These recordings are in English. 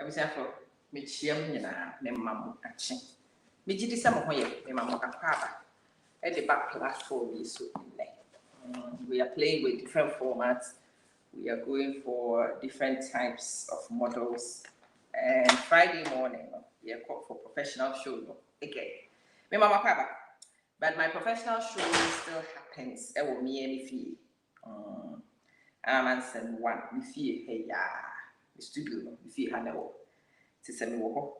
Abisiafo me chiam nyina ne mamu ache. Me gidi sam hoye me mamu akaba. E the back platform is so we are playing with different formats. We are going for different types of models. And Friday morning, we are called for professional show. Okay. Me mama akaba. But my professional show still happens. E wo me any fee. Amansen one. Me fee hey ya. The studio no. Me fee hanewo. Ti se me wo ho.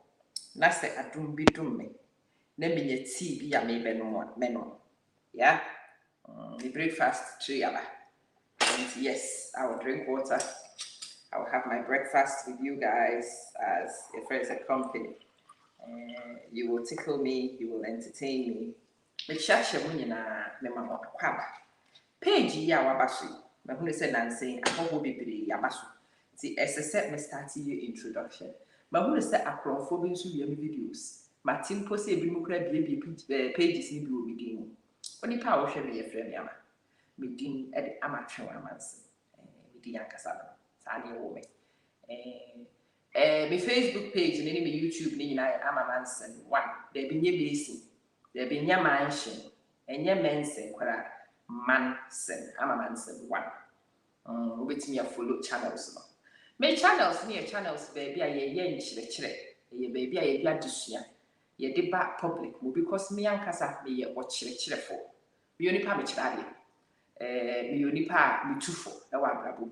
Na se adum bi dum me. Na me nye tea bi ya me be no me. Yeah. The breakfast tree yaba. And yes, I will drink water. I will have my breakfast with you guys as a friends and company. You will tickle me, you will entertain me. Me shasha munyina me mama kwaba. Page ya wabasu. Me hunu se nanse ahoho bebre yabasu. Ti SSF me start your introduction. Me hunu se akronfo bi nso yam videos. Martin post e bi mu kra bie pages ni bi o bidin. Oni pa wo hwe me ye frame ama. Me din e de amatwe amanse. Me din yankasa no. Sa ne wo me. Me Facebook page ni me YouTube ni nyina amamanse one. There be nye basic. There be nye mansion. Enye mensen kwara mansen amamanse one. Obetimi follow channels no. Me channels ni channels baby a ye nchire. Ye baby a ye bia desua. Ye de ba public mo because me yankasa me ye wo chire for. Me oni pa me chirade. Me oni pa me tufo e wa abrabo.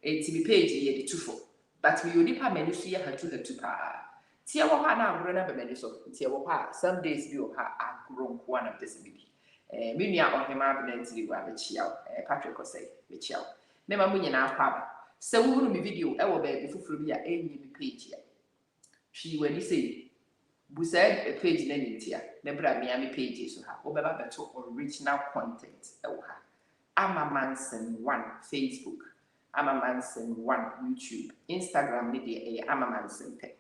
Enti me page ye de tufo. But me oni pa me so ye hatu pa. Tia wo ha na agro na be me so. Tia wo ha some days bi wo ha agro nko na be se bi. Me nua ohema abnantiri wa be chia. Patrick Osei be chia. Me ma munyina akwa. Se wo hunu me video e wo ba bi fufuru bi a enyi me page ya. Twi wani sei Bused a page nentia, nebra me page so ha. Obeba beto original content ha. Amamansen one Facebook, Amamansen one YouTube, Instagram media Amamansen pe.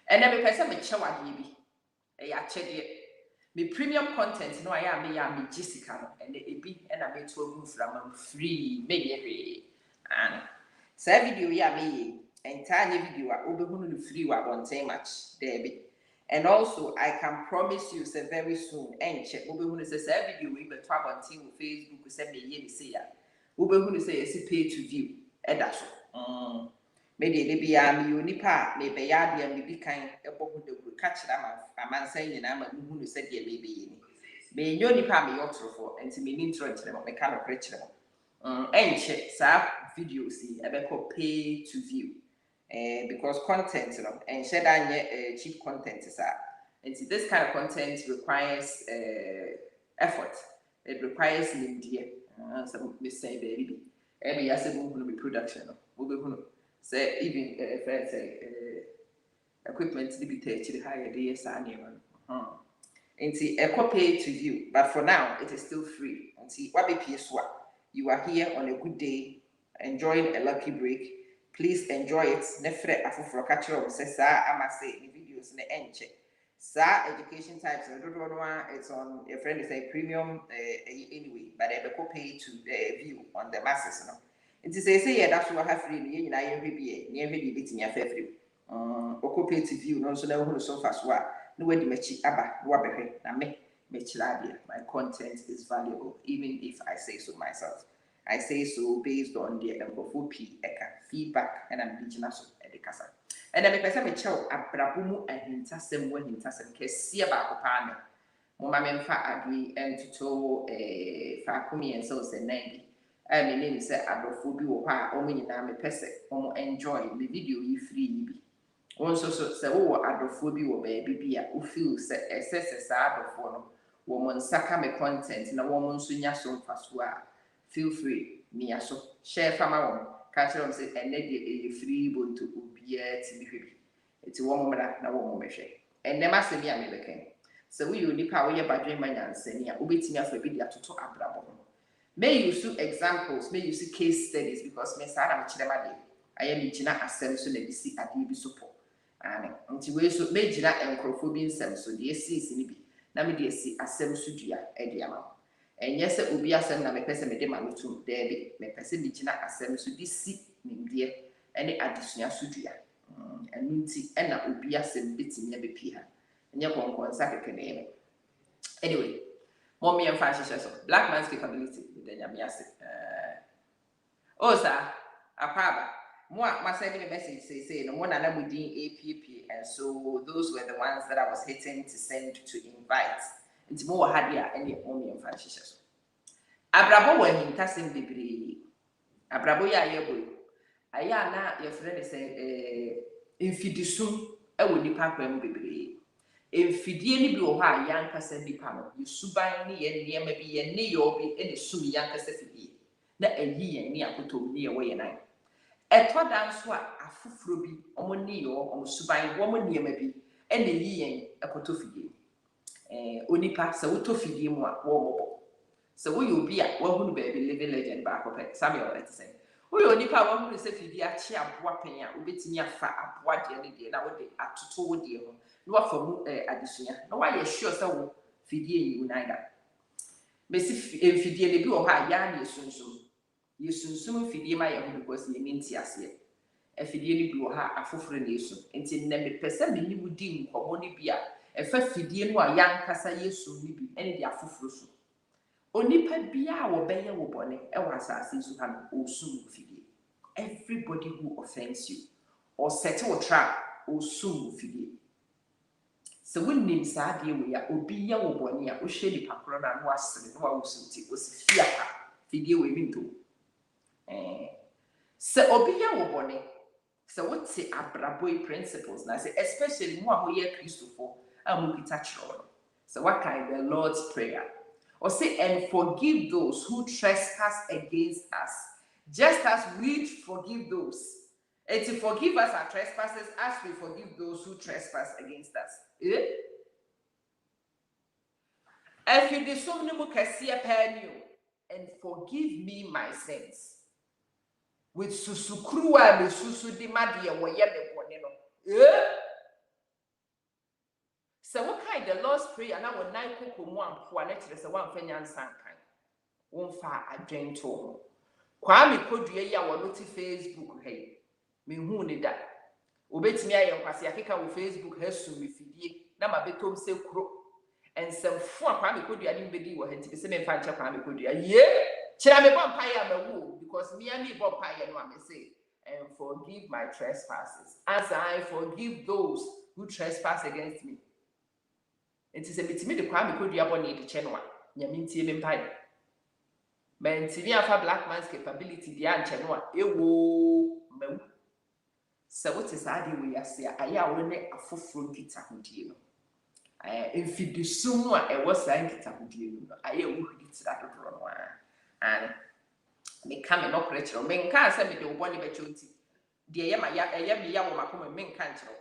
And every person me chewa gibi. Ya chede me premium content no aya me Jessica no and e bi and I me to move from free me and say video ya me entire video obehunu free wa bonten match there be. And also I can promise you say very soon enche obehunu say video we be to bonten on Facebook say me ye say ya obehunu say yes pay to view eda so me de bia me onipa me be ya de me bi kan ebohu de guru ka kira amansan nyina ma muhunu say de me be ye ni me nyonipa me yotrofo enti me ni ntro kire mo me ka no kire mo enche sa video see ebe ko pay to view. Because content, you know, and share that cheap content is that. And this kind of content requires effort. It requires media. Some may say baby. Every year, say we be production. We be say even if I say equipment to be taken higher days and and see a pay to view, but for now it is still free. And see what be PSWA. You are here on a good day, enjoying a lucky break. Please enjoy it. Nefre afufro catcher of say ama say the videos ne enche. Sa education types it's on your friend is a premium anyway, but they go pay to view on the masses no. It is say yeah that's what have free you na every be near very bit in your free. Oko pay to view no so na hu so fast wa no we di mechi aba wa behwe na me chilabia. My content is valuable even if I say so myself. I say so based on the feedback and I'm digital so edikasa. And then me pese me chew abrabumu ahintasem wo hintasem kese ba ko pa me. Mo ma me mfa adwi entuto fa komi enso se 90. Me name say abrofo bi wo ha o mo nyina me pese o mo enjoy me video yi free yi bi. Won so se wo abrofo bi wo ba bi a o feel se ss abrofo no wo mo nsaka me content na wo mo nso nya so mfaso a feel free me aso share fama won catch them say and dey free bonto obia ti bi hwe eti wo momra na wo momehwe and dem asemi a me beken so we unipa wo ye badwen manyansani a obetimi afa bi dia toto abrabo may use examples may use case studies because me sa na me kire ma dey aye me gina asem so na bi si ade bi so po and nti we so me gina enkrofo bi nsem so dey si ni bi na me dey si asem so dua e dey ama. And yes, it will be a sem na me pese me de manutum, there be me pese me gina asem so this si nimdie any additional sudria. and nunti and na obi asem betimi abepi ha enye konkonsa kekene anyway mommy and fashion so black man's capability with the nyamiase oh sir apaba my sending a message say no one na mudin APP, and so those were the ones that I was hitting to send to invite into more hadia and your mommy and fashion so abrabo wa hintasem bebre abrabo ya yebo aya na your friend say infidisum e wo nipa kwam bebre emfidie ni bi wo ha yankasa nipa no yesuban ni ye niema bi ye ne ye obi ene sum yankasa fidie na ayi ye ni akotom ni ye wo ye nan eto dan so a afufuro bi omo ni ye omo suban wo mo niema bi ene yi yen akoto fidie onipa se wo to fidie mu a wo mo bo se wo yo bi a wo hunu ba bi living legend ba akopɛ Samuel let say wo yo nipa wo hunu se fidie achi aboa pen a obetimi afa aboa de na wo de atoto wo de ho no afamu adesua no why sure say wo fidie yi unida mesi fidie ne bi wo ha ya na yesunsum fidie ma ye ho because ye minti ase fidie ne bi wo ha afoforo na yesu enti na me pese me ni wudi nkomo ne bi a efa fidie no a yankasa yesu ni bi ene di afoforo so onipa bia wo beye wo bone e wa asase su ha no osum fidie everybody who offends you or set a trap osum fidie so when nim sa de we ya obi ya wo bone a wo hwe ni pakoro na no asere no wa wosuti osifia ka fidie we binto so obi ya wo bone so what say abraboy principles na say especially mo a ho ye Christopher amukita chiro so what kind the Lord's prayer or say and forgive those who trespass against us just as we forgive those. And to forgive us our trespasses as we forgive those who trespass against us. If you do so many and forgive me my sins. With susukrua me susu di madia wo ye me bone no. So what kind the Lord's prayer na wo nine koko mu ampo na kire se wan fanya nsankan. Won fa adwento ho. Kwame kodua yi a wo no ti Facebook hey. Me hu ne da obetimi aye nkwase akeka wo Facebook ha su me fidie na ma betom se kuro ensemfo akwa me kodua ni bedi wo ha ti se me fa nche kwa me kodua ye kira me bon paye amawu because me and me bon paye no am say and forgive my trespasses as I forgive those who trespass against me. It is a bitimi de kwa me kodua bon e de che no a nyame ntie me paye mentimi afa black man's capability dia nche no a ewo mawu. So what is adi we ase aya wo ne afoforo nkita hodie no infidisum a ewo sa nkita hodie no aya wo hudi tira dodoro no and me come no kretro me nka se me de wo boni be choti de ye ma ya me ya wo makoma me nka nchiro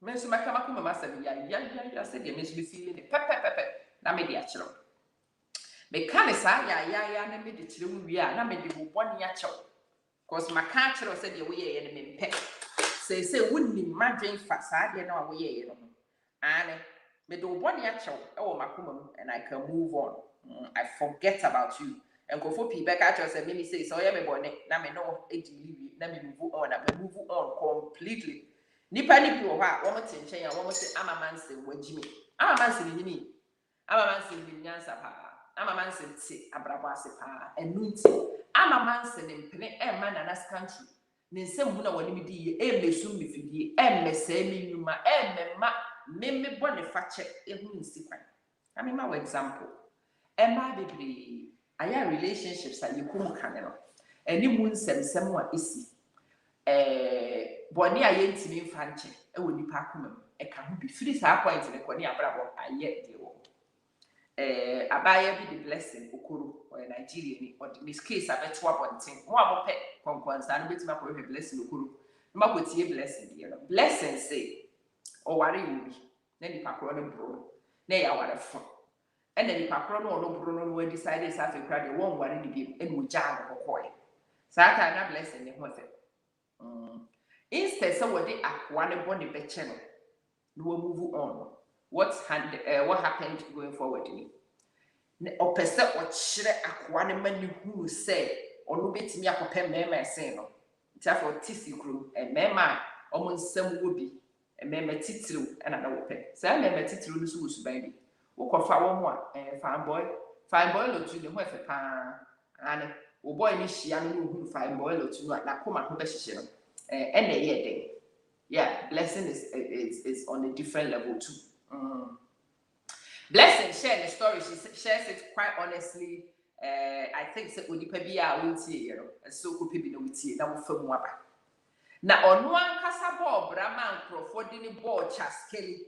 me so makama kuma ma se ya se de me so be feel ne pepe na me de a chiro me kan sa ya na me de chiro wi a na me de wo boni a chiro. Cause my catcher said the way and me pet. Say wouldn't imagine facade no way and me do one actual oh my and I can move on. I forget about you. And go for people catcher said me say so yeah me born na me no let me move on. I move on completely. Nipa ni bi ha wo mte nchen ya wo mte amamanse wajimi. Amamanse ni ni. Amamanse ni nyansa pa. Amamanse ti abrabo ase pa. Enunti amamanse ne mpene emma nanas country ne nsem hu na woni mi di ye emesum mi fidie emmese mi nyuma emmema memme bone fache ehu nsi kwan. Ami ma example emma bebre aya relationships a yekum kane no eni mu nsem a esi bone aye ntimi mfa nche e woni pa akoma e ka hu bi firi sa point ne kone abrabo aye de wo abaya bi the blessing okoro or Nigeria ni or this case abeto abonten mo amope konkonsa no betima ko blessing okoro no makotie blessing de no blessing say o ware obi na ni pakoro no bro na ya ware fo e na ni pakoro no bro no we decide say afi kra de won ware ni bi e no ja no kokoe sa ta na blessing ni ho se instead so we dey akwa ne body be che no we move on. What happened going forward ni opese o kire akwa ne mani hu say onu betimi akopem na eme sen no therefore tisikru and mema almost some would be a mema titru and another pet. Say mema titru who's baby. Who could find one and fine boy or two the wife a pan and o boy nishi and who fine boy or two like Nakuma competition and a year day. Yeah, blessing is on a different level too. Blessing shared the story. She shares it quite honestly. I think that when you pay a winty, and so could be no winty, now we film waba. Now on one casa ball, Brahman Crawford ball chas Kelly.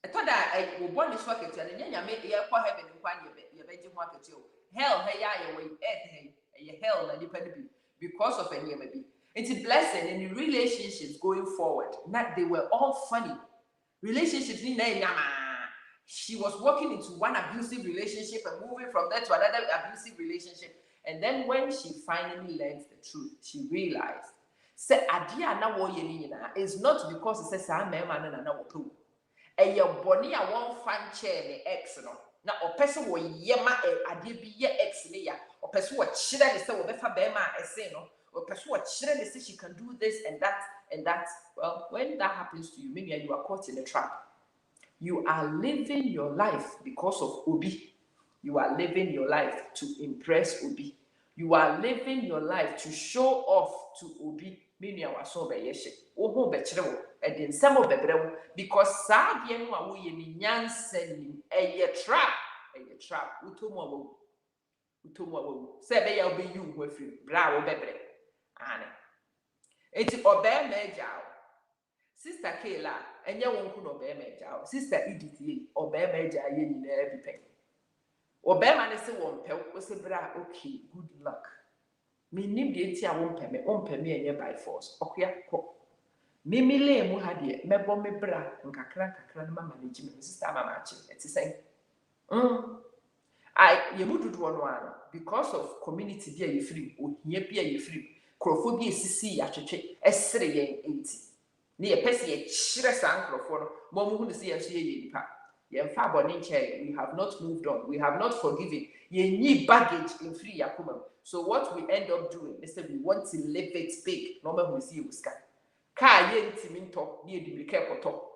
I thought that I would want this work and then I made the airport heaven and find your bedroom market. Hell, hey, I away, hey, hell, and dependent because of any maybe. It's a blessing in the relationships going forward. Not they were all funny. Relationships in there, she was walking into one abusive relationship and moving from there to another abusive relationship. And then when she finally learned the truth, she realized, say, Adia na wo yenina is not because it says I'm a man and I know. And your bonny, I won't find chair the ex no. Now, or person will yema a be ye ex near, or person what children is so befa bema a say no, or person what children say she can do this and that and that. Well, when that happens to you, maybe you are caught in a trap. You are living your life because of Obi. You are living your life to impress Obi. You are living your life to show off to Obi. Meaning our so be yeshe. Oho be chrewo. E din samo bebrem because saa de no a wo ye ni nyansa ni eye trap. Eye trap. Utomu awu. Utomu awu. Se be ya obi yu ho afiri. Bra wo bebre. Ane. Enti obe meja. Sister Kayla, and ya won't know Bear Sister Edith, or Bear Major, ye in every pen. Or Bear Man is a one was a bra, okay, good luck. Me name the tia won't pay me and by force. Okay, Mimi lay mu had ye, me bomb me bra, and cacran management, Sister Mamachi, it's the same. You would do one because of community dear you free, or ye be you free. Crophobia CC at a 80. Near Pessi, Shires uncle for Momu who see us ye pa. Ye we have not moved on, we have not forgiven. Ye need baggage in free Yakumam. So what we end up doing is that we want to live it big. Normal we see you sky. Car yen timinto near the Bricako.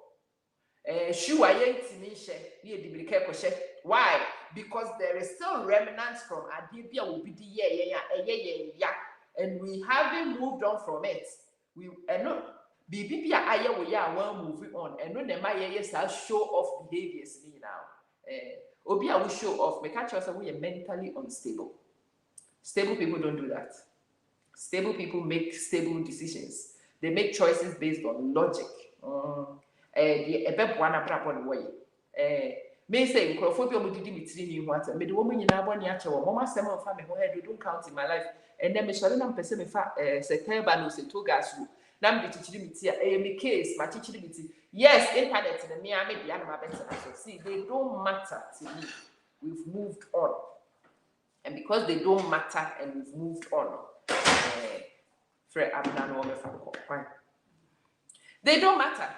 Shoe I yen timisha near the Bricako. Why? Because there is still remnants from Adibia will be the yeah, and we haven't moved on from it. We are not. Bibi aye we are well moving on and no dem yes show off behaviors now. Obi will show off make catch us we are mentally unstable. Stable people don't do that. Stable people make stable decisions. They make choices based on logic. The ebe bwana bra bon way. Me say microphobia mo didi mitiri ni ho me de wo nyina boni ache wo mama sem of me ho head don't count in my life and then me sure na mpese me fa September no se to gas. Nam de chichiri miti me case ma chichiri miti yes internet na me am dia na ma better so see they don't matter to me. We've moved on, and because they don't matter and we've moved on, Fred Abna no me fa they don't matter.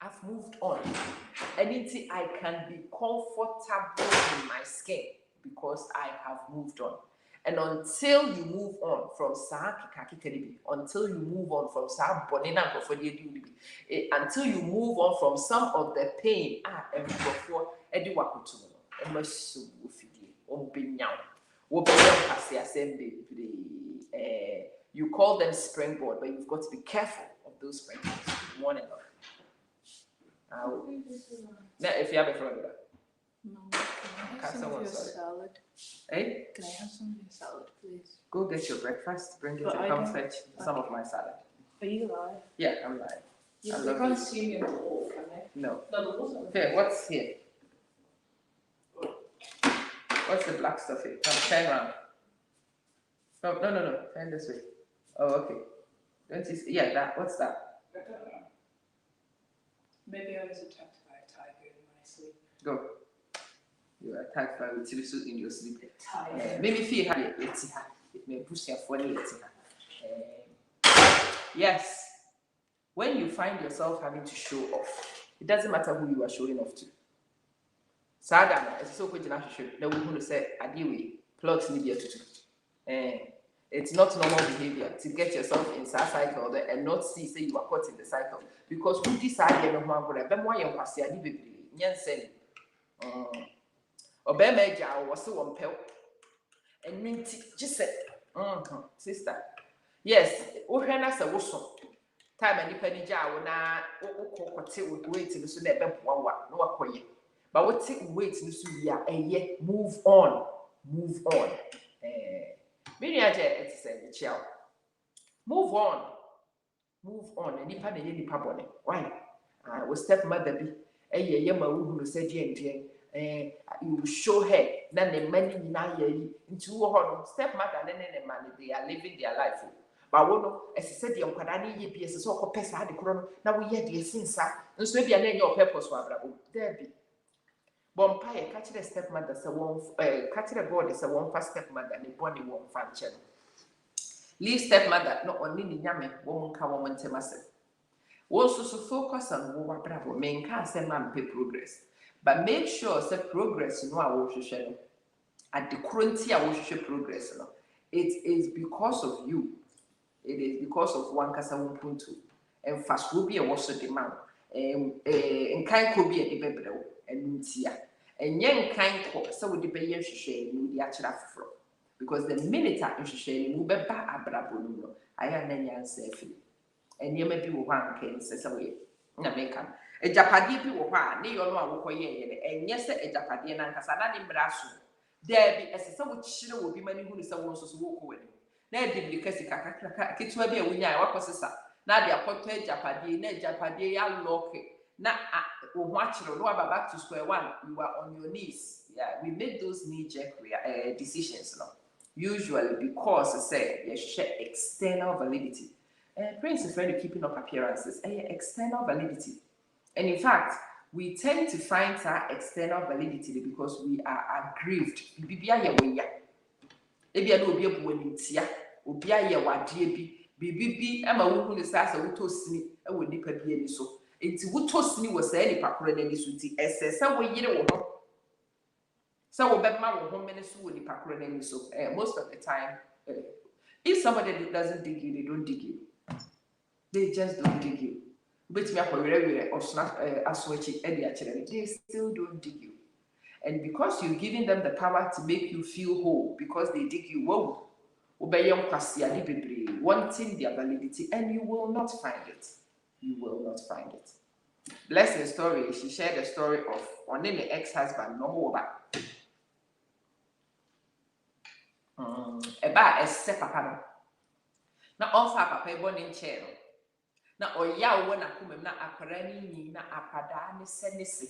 I've moved on, and I can be comfortable in my skin because I have moved on. And until you move on from until you move on from until you move on from some of the pain, you call them springboard, but you've got to be careful of those springboards. Morning. Now, if you have a friend with that. No. Can I have some of your salad? Hey? Can I have some of your salad, please? Go get your breakfast, bring it and come fetch some of my salad. Are you lying? Yeah, I'm lying. You can't see me in the wall, can I? No. No, the wall's not. Here, what's here? What's the black stuff here? Come, turn around. Oh, no. Turn this way. Oh, okay. Don't you see? Yeah, that. What's that? Maybe I was attacked by a tiger in my sleep. Go. You are attacked by a tirisu in your sleep. Tiger. Maybe feel how it may push your funny. Yes. When you find yourself having to show off, it doesn't matter who you are showing off to. Sada, it's so good to show. Now we're going to say, Adiwe, plugs need to. It's not normal behavior to get yourself in that cycle there and not say you are caught in the cycle. Because who decide you know what be more you pass ya be nyensen. Obema ja was so on pel. And minty just said, sister. Yes, Ohana sa woso. Time and depending ja na kote wait in so na be boa no akoye. But what take wait no so ya move on. Move on. Many it's a child. Move on. Move on. And nipa na ye nipa bone. Why? We stepmother be. Ye ma wu no say die you show her na the money na ye into ho stepmother ne man they are living their life. But wono as said the nkwada na ye bi ese so okopesa ade kro no na wo ye de sinsa. Nso e bia na your purpose wa brabo. There be. Bompaye catch the stepmother say one catch the God say one first stepmother ne body one fanche. Leave stepmother no oni ni nyame wo nka wo ntemase. Wo so focus on wo bravo men can say man pay progress. But make sure say progress no a wo hwehwe no. At the current a wo hwehwe progress no. It is because of you. It is because of one kasa 1.2. And fast will be a was the man. And kind could be a bebrew and tia. And young kind cop so would be a shame in the actual floor. Because the minute I shame move back a brabuno, I am any safely. And you may be one can says away. Nameka. A Japadi people one, near your law, and yes, a Japadi and Casana in Brasso. There be as some which will be many who is someone to walk away. There did because the kids will be a winner, what was this? Now they are put Japadi, ne Japadi, ya lock it. Now, watch you know back to square one. You are on your knees. Yeah, we make those knee-jerk decisions now. Usually because say you share external validity. Prince is really keeping up appearances. External validity. And in fact, we tend to find that external validity because we are aggrieved. Bibia ye we ya. Ebi ana obi ebu wanitia. Obi aye wadie bi. Bibi ama wuhu ne sa wutosini e wo nipa bi ani so. Enti wutosini wo sa nipa koro na ni so ti esese wo yire wo ho. So we bema wo ho mene so wo nipa koro na ni so. Most of the time if somebody doesn't dig you, they don't dig you. They just don't dig you. But me akwere or snap aswechi e dia kire. They still don't dig you. And because you're giving them the power to make you feel whole because they dig you, whoa. Wanting their validity, and you will not find it. You will not find it. Blessing story, she shared a story of one name ex-husband, no more about a step papa. Now, all papa born in chair. Now, or ya when I come na aparani na apada ni senisi.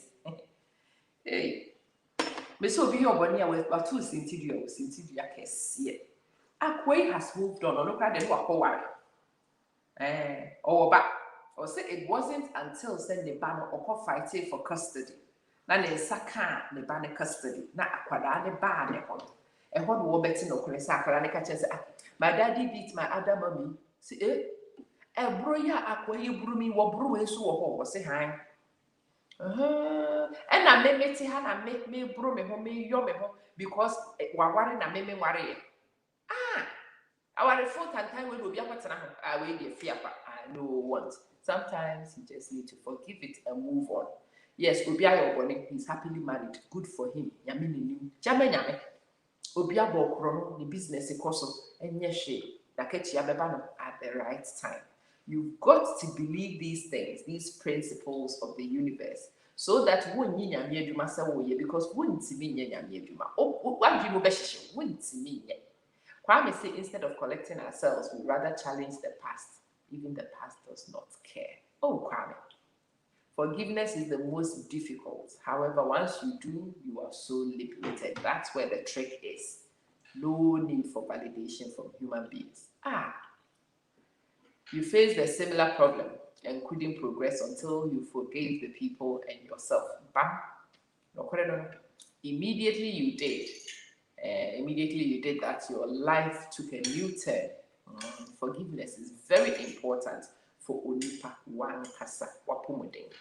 Hey, Miss Obio Bonia with Batu Sintidio, Sintidia Kessie. Akwe has moved on. Look at the worry. Or back. Or say it wasn't until send the banner or fighting for custody. Na ne saka ne banner custody. Na akwada ne banner on. And what will betting no cresa and catches. My daddy beat my other mommy. See a broya akwe you brew me what brew so or say hi. And I may meet her and make me brew me home me yum because worry na me worry. Our fault and time will be a I will be a fear. I know what. Sometimes you just need to forgive it and move on. Yes, Obia Oboni, he's happily married. Good for him. Yamini new. Jame. Obia Bokrono, the business ecoso, and yeshe, Nakechi Abebano at the right time. You've got to believe these things, these principles of the universe, so that when you say, because wouldn't mean Yamyeduma. Oh, what do you know? Wouldn't mean. Kwame say instead of collecting ourselves, we rather challenge the past. Even the past does not care. Oh, Kwame. Forgiveness is the most difficult. However, once you do, you are so liberated. That's where the trick is. No need for validation from human beings. You faced a similar problem and couldn't progress until you forgave the people and yourself. Bam. Immediately you did. Immediately you did that, your life took a new turn. Forgiveness is very important for Onipa one kasa wapomodeng.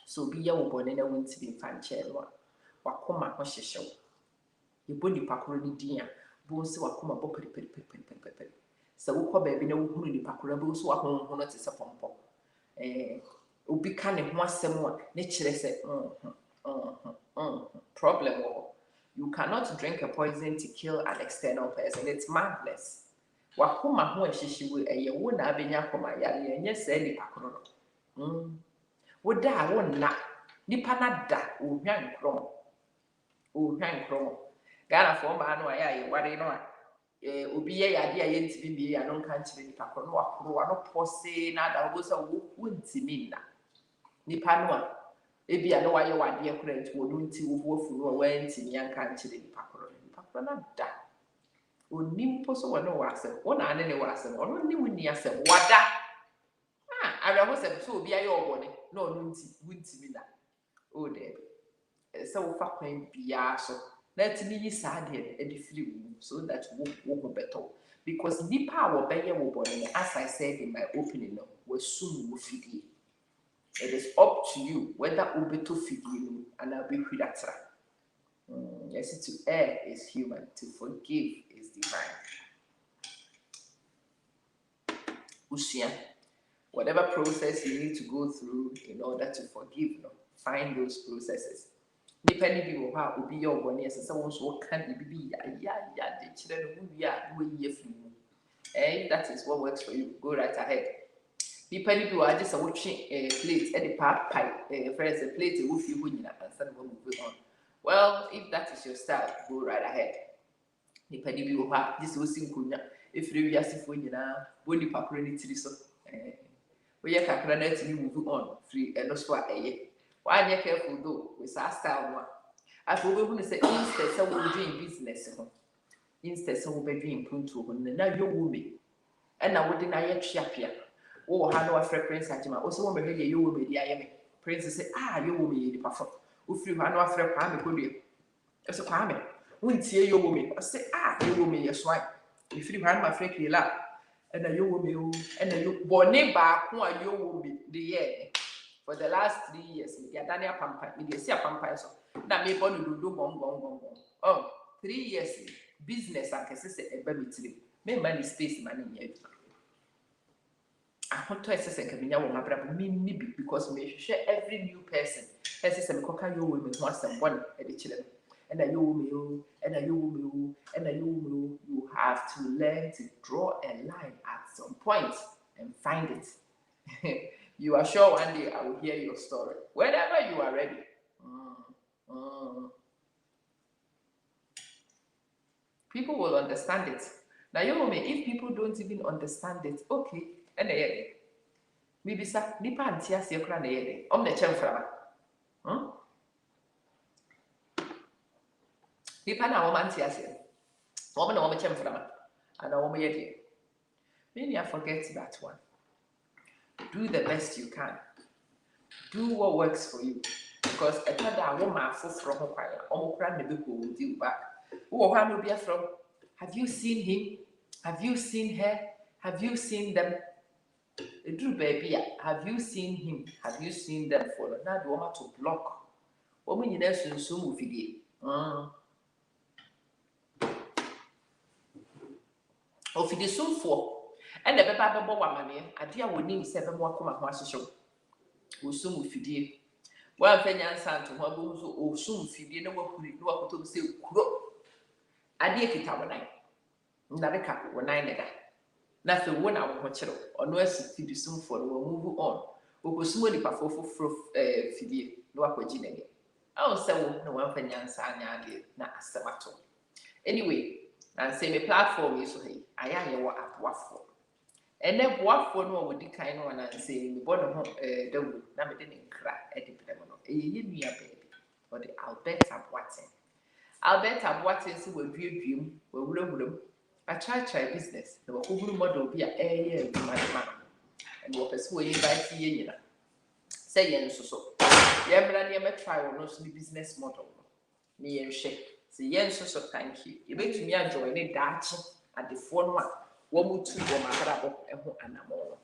So be your bonena won't be fanchel. Wakoma hoshesho. You body pakuroni dia. Bonsi wakoma bo pere. So wokɔ baabi na wohunu nipa kora bo so ahonho no te sɛ pɔmpɔ. Obi ka ne ho asɛm a ne kyerɛ sɛ problem wɔ hɔ. You cannot drink a poison to kill an external person. It's madness. Wakoma ho ahyehyɛ ɛyɛ wo na abenya akoma yare ɛnyɛ sɛ nipa koro no. Woda a wonna nipa na da ohwan krom. Ghana for ma no ayɛ ware no a obi yɛ yade a yɛntimi mie ya no nka nkyerɛ nipa koro no wakoro no pɔse na da wo sɛ wo ntimi nna nipa no a ebia no wayɛ wade kora nti wo no nti wo afu no a wantimi anka nkyerɛ nipa koro na da onim po so wɔ no wɔ asɛm wo na ane ne wɔ asɛm ɔno ne mu ni asɛm wada awerɛ ho sɛ obi ayɛ ɔbɔne na ɔno nti wontimi na o de sɛ wo fa kwan biya so let me yi saa de edifiri so that wo go better because nipa wo beye wo bone as I said in my opening no we sum wo fidie. It is up to you whether ubeto fidie no and be hwidatra. Yes, to err is human, to forgive is divine. Usua, whatever process you need to go through in order to forgive, no, find those processes. Depending on how obi your bone yes say won so kan bibi ya de kire no hu bia no yi afi mu that is what works for you. Go right ahead. Depending on just a watching plate e the pie friends a plate e wo fi ho nyina and say move on. Well, if that is your style, go right ahead. Depending on how just wo sin kunya if you asifo nyina boni pakoro ni tiri so we ya kakra na tiri move on free no so a why you careful though with our style one. I for we say instead so we doing business instead so we doing punto na you woman and na we dey na ye twiapia wo ha no afre prince agima o so wo me hwe you woman dey ayeme prince say you woman dey perform o free ha no afre kwa me kodue e so kwa me wontie you woman o say you woman ye so ai e free ha no afre kila and na you woman o and na you bone ba ko a you woman dey ye. For the last 3 years, me dia Daniel Pampa, me dia sia Pampa so. Na me born do gong. 3 years business akese se eba metiri. Me money space money here. I want to assess and can wo mabra me because me share every new person. Assess me koka yo we me ho asem one e de chile. And you have to learn to draw a line at some point and find it. You are sure one day I will hear your story. Whenever you are ready. People will understand it. Now, if people don't even understand it, okay. And maybe sa nipa antia se kra na yede. Om na chemframa. Nipa na om antia se. Om na om chemframa. And om yede. Maybe I forget that one. Do the best you can. Do what works for you. Because a child woman from will deal back. Have you seen him? Have you seen her? Have you seen them? Baby, have you seen him? Have you seen them? For now, the woman to block. Woman, you know, soon video. Of it is soon for. And the baby woman, I dear will need 7 more come at show. Will soon with you. Well, Fenyan Santo, who will soon feed you, no one could say, I dear Kitawanai. Nareka, when I never. Nothing one hour watcher, or no feed you soon for, we'll move on. We will soon perform for feed you, no aquagine. Oh, so no one Fenyan Sanya did not as a anyway, and say my platform is I am your app waffle. And then what for no would kind one and say, me born home, the na me didn't cry at the plemon. Baby, or the Alberta Watson. Alberta Watson will dream, will room. I try business, the whole model be a year, man, and what persuade by Tia. Say, yes, so. Yamra near try or no business model. Me and shake. Say, yes, so thank you. You make me enjoy a Dutch at the phone one. Womu tu wo makrabo eho anamo.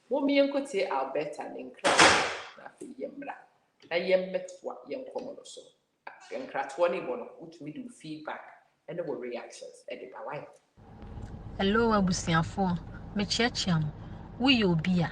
Wo mi enkotie Alberta ne nkra na fe yemra. Na yemmetwa yenkomo no so. Nkratwo ne bo no utumi do feedback and our reactions and the power. Hello, abusiafo. Mechiachiam. We obia.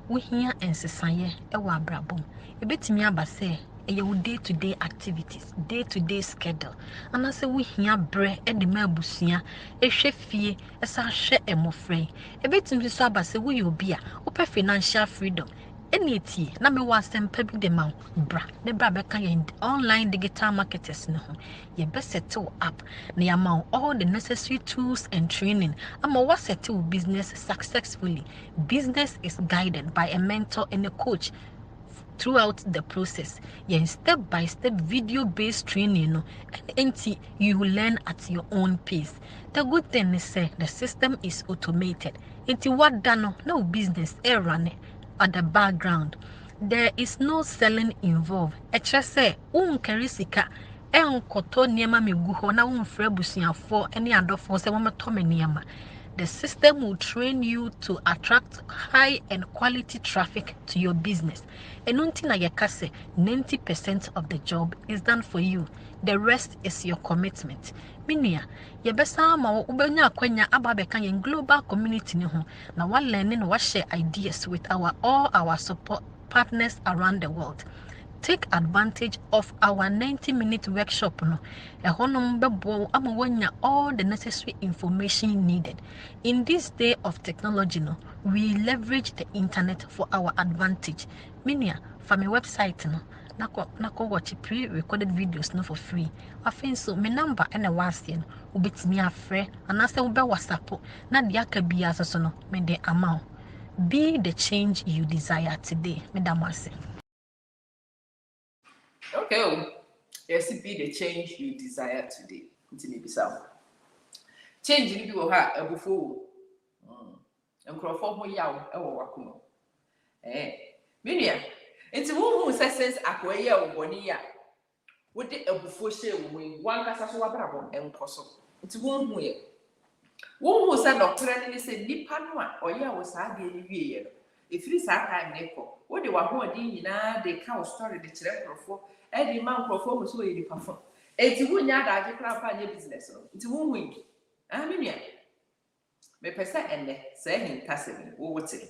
We here ensesaye ewa abrabom. Ebetimi aba se eye wo day-to-day activities, day-to-day schedule. And say we here bre e de ma abusua, ehwe fie, esa hwe emofre. Ebetimi so aba se we obia, ope financial freedom. Eniti na me wa sempa bi de ma bra ne bra beka ye online digital marketers no ho ye be settle up na ya ma all the necessary tools and training ama wa settle business successfully. Business is guided by a mentor and a coach throughout the process. Yeah, step by step video based training no and you learn at your own pace. The good thing is the system is automated. It's what done no business run at the background. There is no selling involved. Just say carry sika enkoto niema megu ho na umfre busuafo ene adofo se wometo me niema. The system will train you to attract high and quality traffic to your business. And until na yekase 90% of the job is done for you. The rest is your commitment. Minia, yebesa ma ubenya kwenya ababeka yen global community ni ho na wa learning wa share ideas with all our support partners around the world. Take advantage of our 90-minute workshop no ehonum bebo amawanya all the necessary information needed. In this day of technology no, we leverage the internet for our advantage. Minia from my website no nako watch pre-recorded videos no for free. Afin so me number and a wasien ubetimi afre anase ube whatsapp na dia ka bia so no me de amount. Be the change you desire today. Madam Wase. Okay, yes, be the change you desire today. Maybe some change in you have before. And Crawford Moyaw, Wakuno. Minia, it's a woman who says, Aquaya or Bonia. Would it a before share with one Casasua Brabon and Cosso? It's a woman who who said, Doctor, and he said, Nipanua, or ya was hardly a year. If it is our time, Neko, what they were holding in the cow story, the children for Eddie Mount performance who you perform. It's a woman that you can't your business. It's a woman. I mean, me pesa ene say him tasem wo wote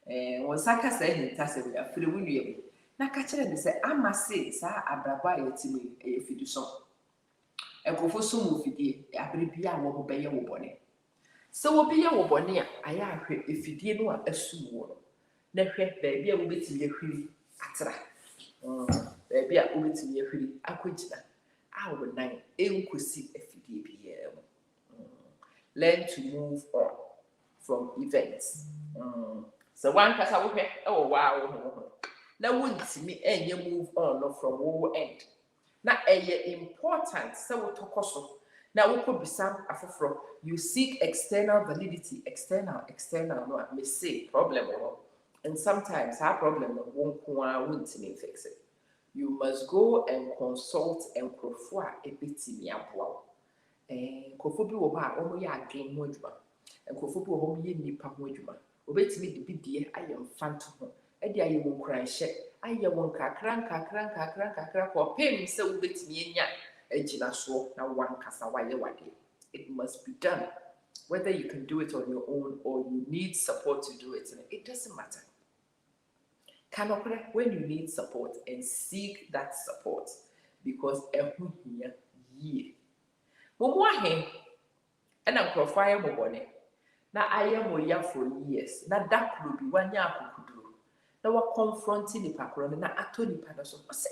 won saka say him tasem ya firi wunue na ka kire me say amase sa abraba yetimi e fidu so ekofo so mu fidie abribia wo beye wo bone so wo beye wo bone a aya ahwe efidie no a asu wo no na hwe baabi a wo betimi ahwiri atra baabi a wo betimi ahwiri akogina a wo nan enkosi efidie biye mo. Learn to move on from events. So one person will say, oh wow, now wouldn't me and you move on from one end. Now important so we talk also. Now we could be some from you seek external validity, external no I may say problem and sometimes our problem won't fix it. You must go and consult and profile a bit in your wow. Nkofo bi wo ba omo ya adwen ho adwuma nkofo bi wo ho ye nipa ho adwuma obetimi de bidie ayɛ mfanto ho e de ayɛ won kranhye ayɛ won kakra ko pem sɛ obetimi enya agina so na wan kasa wayɛ wade. It must be done whether you can do it on your own or you need support to do it. It doesn't matter. Kanokre when you need support and seek that support because ehu hia ye Mumwahe and a profile mobone. Now I am moya for years. Now that could be 1 year could do. Now we're confronting the packron and I told the panaso. I say,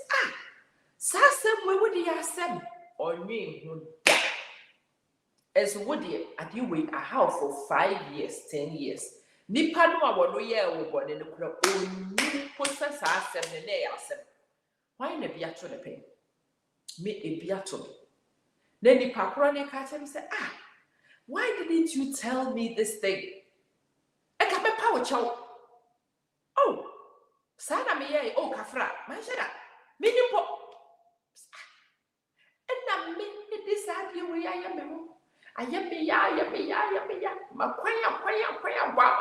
Sassam, where would you ask them? Or me, as would you at you wait a house for 5 years, 10 years. Nipano were no year born in the crowd. Oh, you possess us and the day ourselves. Why in a beato the pain? Me a beato. Then the pakrone catch him say, why didn't you tell me this thing? I got my power chow. Oh, Sana me oh kafra, man shada. Minipo. And I mean this idea where I am. I am me ya. My quaya, wow,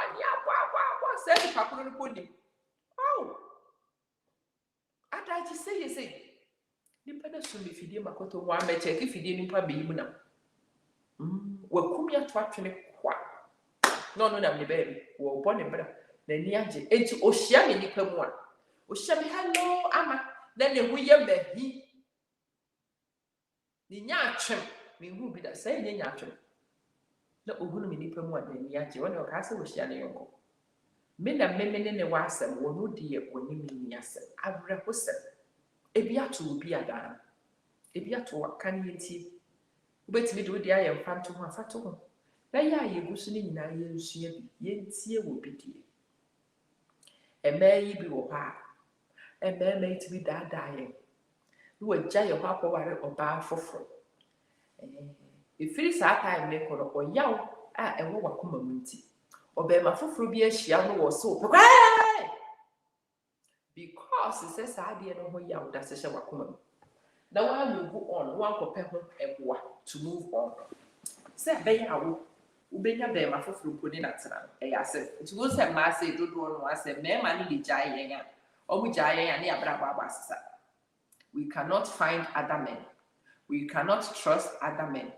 said the pakrone pudding. Oh, I just say, you say. Nipa na so me fidie makoto wa me check fidie nipa be yimu na wakumia to atwene kwa no na me baby wo bɔ ne bra na ni age enti ohia me nipa mu a ohia me hello ama na ne hu ye mahi ni nya atwem me hu bi da sai nya atwem na ohunu me nipa mu a na ni age wona o ka se ohia ne yonko me na memene ne wasem wo no die woni me ni asem awre hosem ebi ato obi adan ebi ato kan yenti ubetimi de odi aye mfanto ho afato ho na ya ye gusu ni nyina ye nsua bi yentie wo bi die yi bi wo ha itimi daadaa ye no wagya ye ho akɔware oba foforo efiri saa time ne kono oyaw a ewo wakoma mu nti obema foforo bi ahia no wo so because se saa de no ho yaw da se hye wakoma mu na wa move on wa nkɔpɛ ho eboa to move on se be yawo ubenya be ma foforo poni na tena ase nti wo se ma se dodo no ase me ma no de gyae yen a omu gyae yen a na yabra baba asesa. We cannot find other men, we cannot trust other men,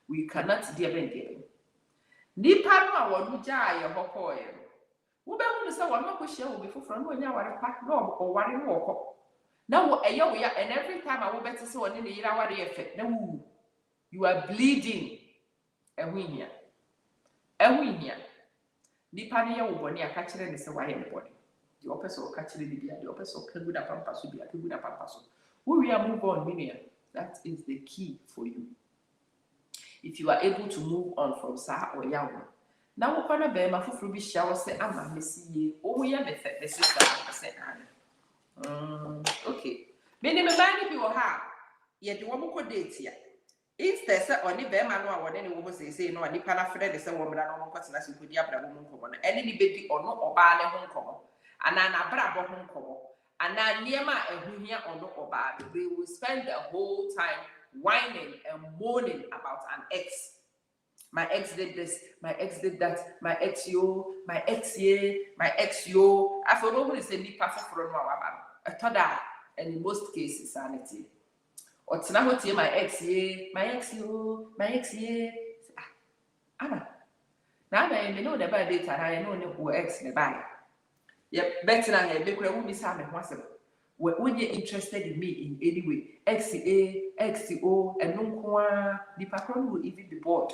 we cannot deben nipa no a wonu gyae ye hokoye wo be hu se wonu akohia wo be foforo no onya ware pa na ɔware no wɔkɔ na wo eya wo ya and every time I wo better say one ne yira ware efe na wu you are bleeding ehwihia nipa ne ye wo boni aka kire ne se wa ye boni the opposite aka kire ne bia the opposite ka guda pampa so bia ka guda pampa so we are move on minia. That is the key for you. If you are able to move on from sa or yawo na wo kwana be ma foforo bi hia wo se ama mesi ye o wo ye me fe the sister say okay. Many me bani bi wo ha ye de wo ko date ya. Instead say oni be ma no a woni ne wo say no ani pa na frɛ de say wo mra no ko tena se ko di abra wo nkomo no ene ni bedi ono oba ne ho nkomo ana na bra bo ho nkomo ana niema ehuhia ono oba they will spend the whole time whining and moaning about an ex. My ex did this, my ex did that, my ex yo, my ex ye, my ex yo. I for no one is a nipa for no a toda, and in most cases sanity. Or tena my ex ye, my ex yo, my ex ye. Anna. Now I know the bad data, I know who ex ne buy. Yep, better than I make who miss Sam once. When you're interested in me in any way, XA, XO, and no nipa will even be bored.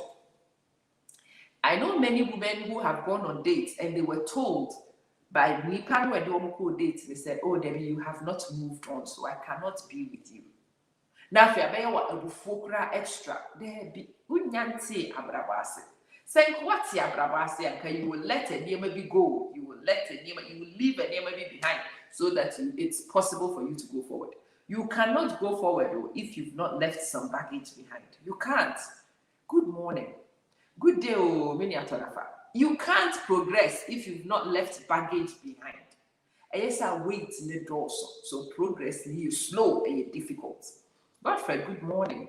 I know many women who have gone on dates and they were told by nipa who had dates, they said, oh, Debbie, you have not moved on, so I cannot be with you. Now, if you are a bufokra extra, there be unyanti abrabase. Say what abrabase, and you will let a name be go, you will leave a name be behind so that it's possible for you to go forward. You cannot go forward though, if you've not left some baggage behind. You can't. Good morning. Good day, you can't progress if you've not left baggage behind. Yes, I wait in the door, so progress is slow and difficult. Godfrey, good morning.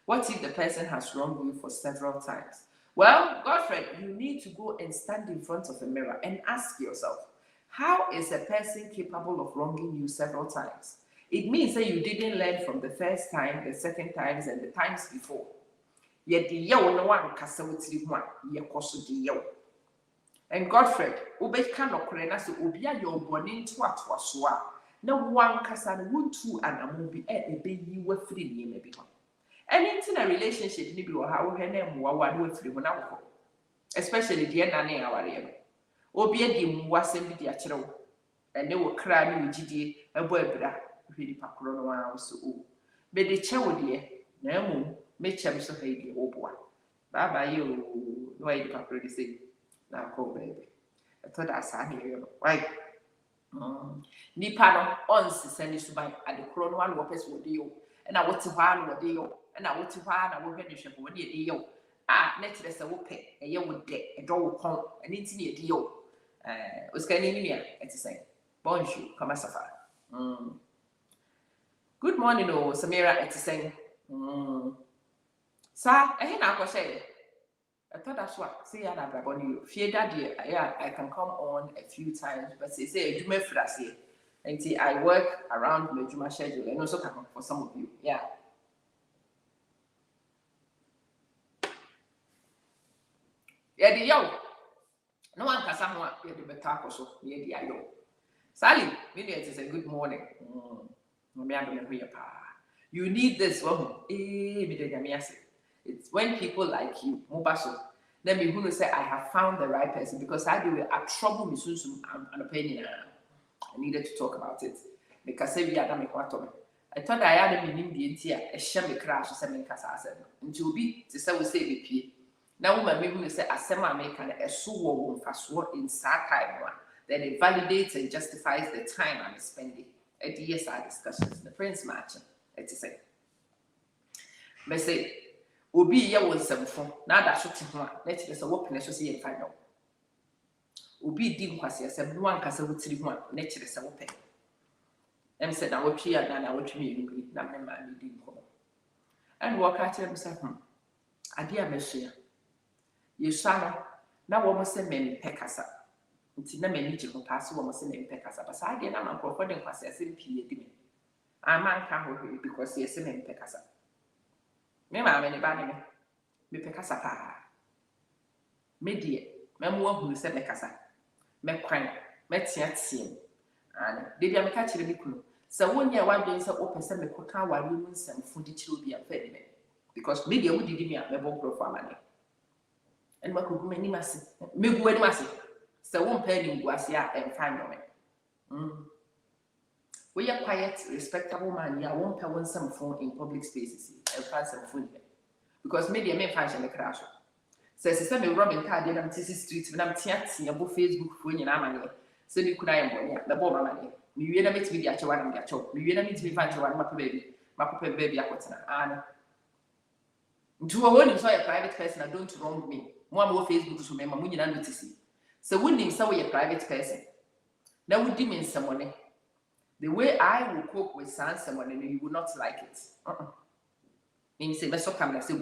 What if the person has wronged you for several times? Well, Godfrey, you need to go and stand in front of a mirror and ask yourself, how is a person capable of wronging you several times? It means that you didn't learn from the first time, the second times, and the times before. Yet the yo no one kasawitri one ye koso the yo. And Godfrey, ube kano krena so ubia yo bonin to soa. No one kasan would two and a movie a baby were free near maybe one. And in a relationship, nibi or how her name was free when I was, especially the nanny our area. Obia dim wasn't be the achero, and they were crying with GD, a boy bra, really pacrono was so old. But the chow dear, no. Make them so heavy, oh boy. Bye bye, you. No, I can't really say. Now, go, baby. I thought I saw you. Why? Nipano on send this to buy at the chrono one workers with you. And I want to one with you. And I want to one, I will finish up one year, you. Next, there's a whooping, a year with debt, a door will come, and it's near you. Was getting in here, it's the same. Bonjour, come as a fire. Good morning, oh, Samira, it's the same. Sir, I na go say. I thought that's what. See, I have on you. Fear that yeah, I can come on a few times, but say you may frase. And see, I work around my Juma schedule, and also come for some of you. Yeah. Yedi yaw. No one kasa ho a yedi beta so yedi ayo. Sally, maybe it is a good morning. You need this one. It's when people like you, then me who say I have found the right person because I do a trouble me soon an opinion. I needed to talk about it because if you had me what I thought I had a meaning the entire a shame crash or something casa until be to say we say be now woman me who say as some make a so fast word in sad time one. Then it validates and justifies the time I'm spending at the ESR discussions. The prince matching, it is say. But say, Obi ya was some phone, now that shoots one, let us a whooping as you see and find out. Obi dim was yes, and one castle with 3 1, nature is a whooping. And said, I will cheer and I will treat me, not my man, didn't come. And walk at himself, a dear monsieur. You shall now almost send me peckers up. Nti na mani je ho pass wo mo se na mpeka sa basa ade na man krofo de nkwase asem pie di me amanka ho because yes na mpeka sa me ma me ne ba ne me peka sa pa me die me mo hu se me kasa me kwan me tia tiem ana de bia me ka kire me kunu se wonya wa de se o pese me koka wari mu nsam fu di kire obi afa di me because me die wo di me a me bo krofo amane en ma ko gu me ni mase me gu ani mase so won't pay him was ya and find on we are quiet, respectable man, ya won't pay some phone in public spaces and find some food because maybe a man fashion a crash. Says some Robin card in Tissy Street when I'm teaching about Facebook phone in Amani. So you could I am the bomber money. You never meet me at your one get choked. You never meet me find your one baby, my baby. Anna. To a woman, so a private person, I don't wrong me. More Facebook to remember when you notice. So wouldn't so a private person. That would mean someone. The way I will cope with someone and you will not like it. Then you say, but so come and say,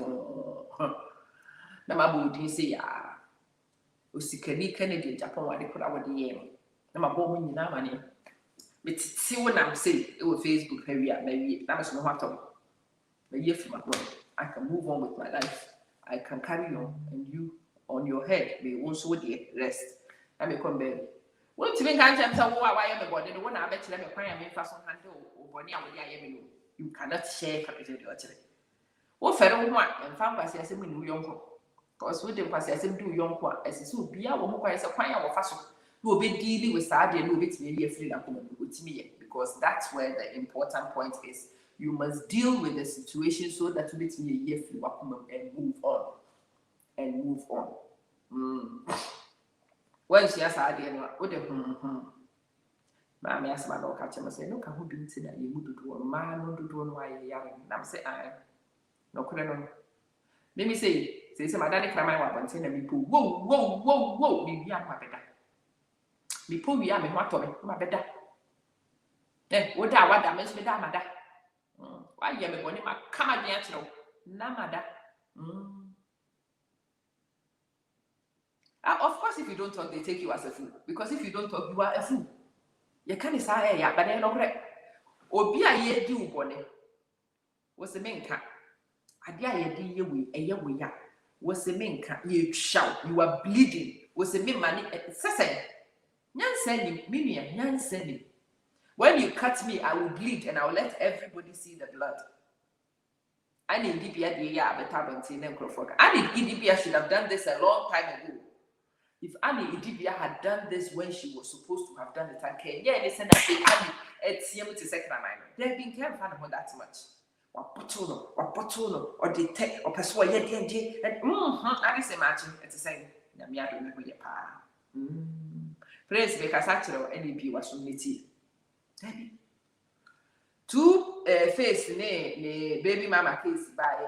Namabu didn't say, ah, Usikani Kennedy, Japan, what they put out the aim. Namabu, you know, money. But see what I'm saying, it was Facebook, maybe that was no matter. A year from my work, I can move on with my life. I can carry on, and you. On your head, may also the rest. I may come baby. What to make hands and why am I body? The one I bet you let me cry and make fast on handle or Bonnie. You cannot share it. What fellow one and found by Sassim in New York. Because with them, Passim do young one as it would be our woman as a choir or fashion. You will be dealing with Sadia and with me a freedom with me because that's where the important point is. You must deal with the situation so that you meet me a year free and move on. And move on. When she has idea, what the Mammy asked my dog, catch him and say, look, I would be sitting at you do one man, no do one why you're young. And I'm saying, I no couldn't. Let me say my daddy cry my wife and say, me pull, whoa, me are my better. Me pull me, I'm what to my better. Eh, what that makes me that, mother. Why you have a bonny, my come again, no, mother. Of course, if you don't talk, they take you as a fool. Because if you don't talk, you are a fool. You can't say, yeah, but they're not right. Or be a year do bonnet. Was the main cat. I dare ye we a year we are. Was the main cat. You shout, you are bleeding. Was the main money at Sassan. Yan sending, Mimi, yan sending. When you cut me, I will bleed and I will let everybody see the blood. I need DPA the year, but I haven't seen them. I need EDPA should have done this a long time ago. If Annie Idibia had done this when she was supposed to have done it, okay, yeah, they said that they can it's able to second mind. They've been careful about that much. Or Potuno, or detect, or persuade, and I just imagine it's the same. Yamiado, your pa. Praise because actually, NEP was from Niti. 2 face, ne baby mama case by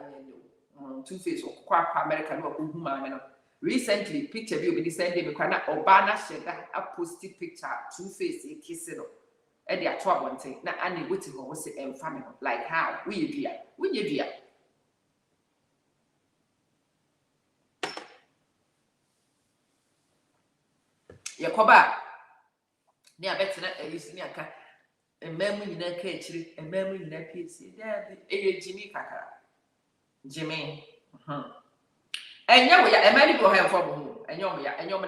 2 face or quack American or woman. Recently, picture view be sending me kana Obana sheda a posted picture 2 face kissing and they are one thing. Now Annie waiting for what's it family like how we be Yakoba near better is near a memory in a cage, a memory in a piece. There, a Jimmy Kaka. Jimmy. And yeah, we are a medical help from whom and you're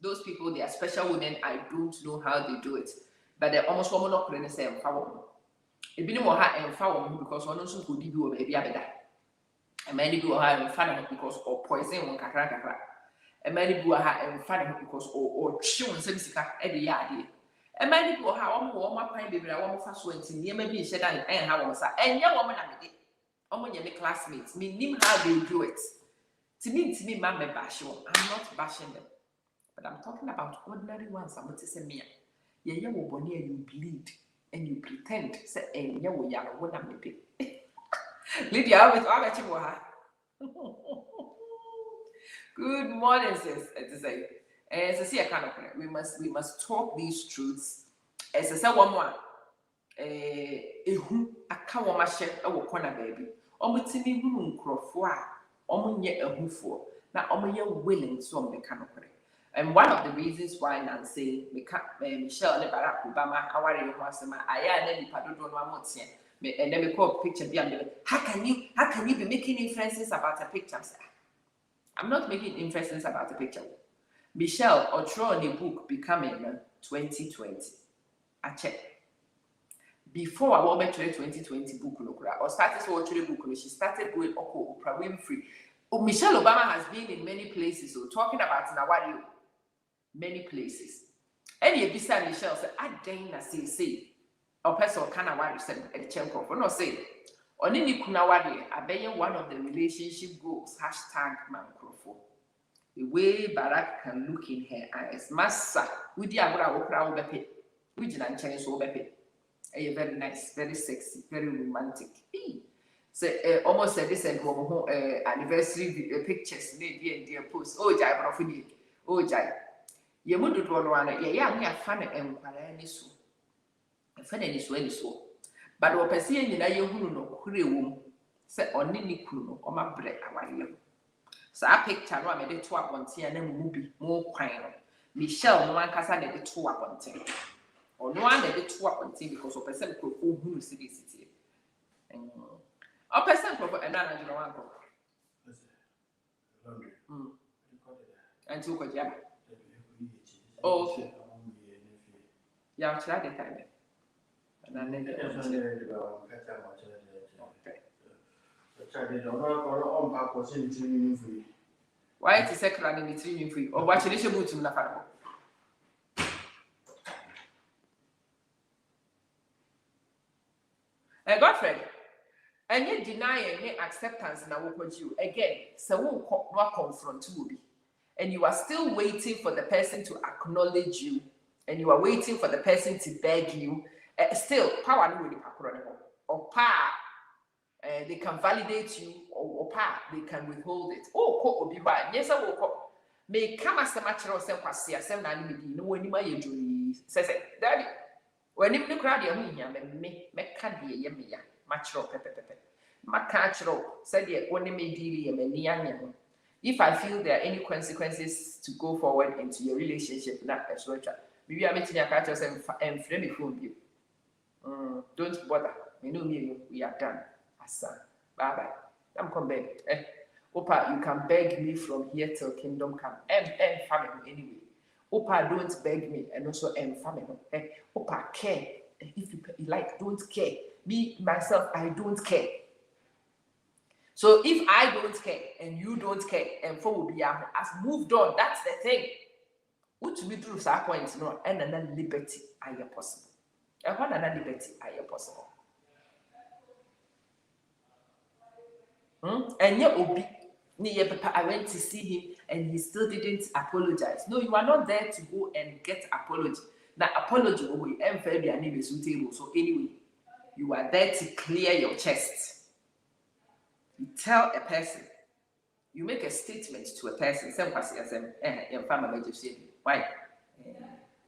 those people, they are special women. I don't know how they do it, but they're almost woman not going to say empower. It be more hard empower because one also could be a baby abeda. And many people are in front of because or poison one kakra. And many people are in front of because or children semsika every yard. And many people have one pine baby, I want fast went in near maybe shed and how was and young woman I did. My classmates, me how they do it. To me, mamma bash you. I'm not bashing them, but I'm talking about ordinary ones. I'm not saying me. Yeah, you will near you bleed and you pretend say, and you will yell when I'm maybe. Lydia, I bet you. Good morning, sis. As I say, I kind of we must talk these truths. As I say, one more. Who a cow my share our corner baby. Omutini who crofwa. Omunye a hufo. Now omunye willing so on the canopy. And one of the reasons why Nancy, Michelle, Barack Obama, our Wasama, I am any pardon one more and then we call picture beyond. How can you be making inferences about a picture? I'm not making inferences about a picture. Michelle or throw on a book becoming 2020. I check. Before I went to the 2020 book, or started to watch the book, she started going Oprah Winfrey. Oh, Michelle Obama has been in many places, so talking about Nawadi, many places. And you beside Michelle said, I dare say, or person can Nawadi said at Chenko, for no say. Only Kunawadi, I bet one of the relationship goals, hashtag Mankrofo. The way Barack can look in her eyes, Massa, with the Abra Okra Obepe, which is Chinese Obepe. Very nice, very sexy, very romantic. So almost a decent anniversary pictures, maybe and post. Oh, Jai, Brofini. Oh, Jai. You would do one, yeah, funny and Qualanisu. A funny so. But what I see in a young no, say on Nini Kuno, or my bread, so I picture I made it 2 up on tea and then movie more quine. Michelle, no one can say the 2 up on tea. Or no one did 2 up on tea because of person who see this city. A person for another one. And took a jab. Oh, okay. Yeah, I'll try the time. And I never why is the second running the 3 free or watch it boot to Nafaro? Godfrey, and yet deny any acceptance in our you again, so won't not confront you, and you are still waiting for the person to acknowledge you, and you are waiting for the person to beg you. Still, power no really or power. They can validate you or they can withhold it. Oh, will be right. Yes, I will. May come as a matter of self as no one in my injury says, Daddy, when you crowd your me, candy, yamia, mature pepper. Macatro said, only may deal if I feel there are any consequences to go forward into your relationship, not as well. Maybe I'm meeting your characters and frame it from you. Don't bother. We know we are done. Bye bye. I'm come beg. Opa, you can beg me from here till kingdom come. Family anyway. Opa, don't beg me, and also family. Opa, care. If you like, don't care. Me myself, I don't care. So if I don't care and you don't care, and for will be has moved on. That's the thing. What to be through that point, no, and another liberty are you possible. And what another liberty are you possible. And yet, Obi, I went to see him and he still didn't apologize. No, you are not there to go and get apology. Now, apology will be very suitable. So, anyway, you are there to clear your chest. You tell a person, you make a statement to a person, some person as a family just say, why?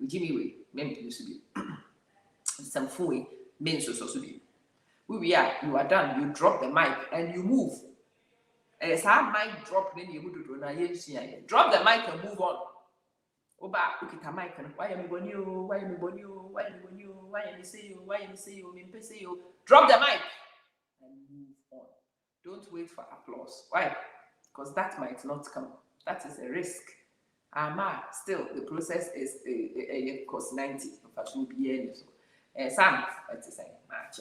Jimmy, way, maybe to be some food, means also be. You are done. You drop the mic and you move. It's hard mic drop, then you would do drop the mic and move on. Oba, look at the mic and why am I going you? Why am I going you? Why am I going you? Why am I say you? Why am I say you? Drop the mic and move on. Don't wait for applause. Why? Because that might not come. That is a risk Still the process is a cost 90 of a 2 BN. Some at the same match.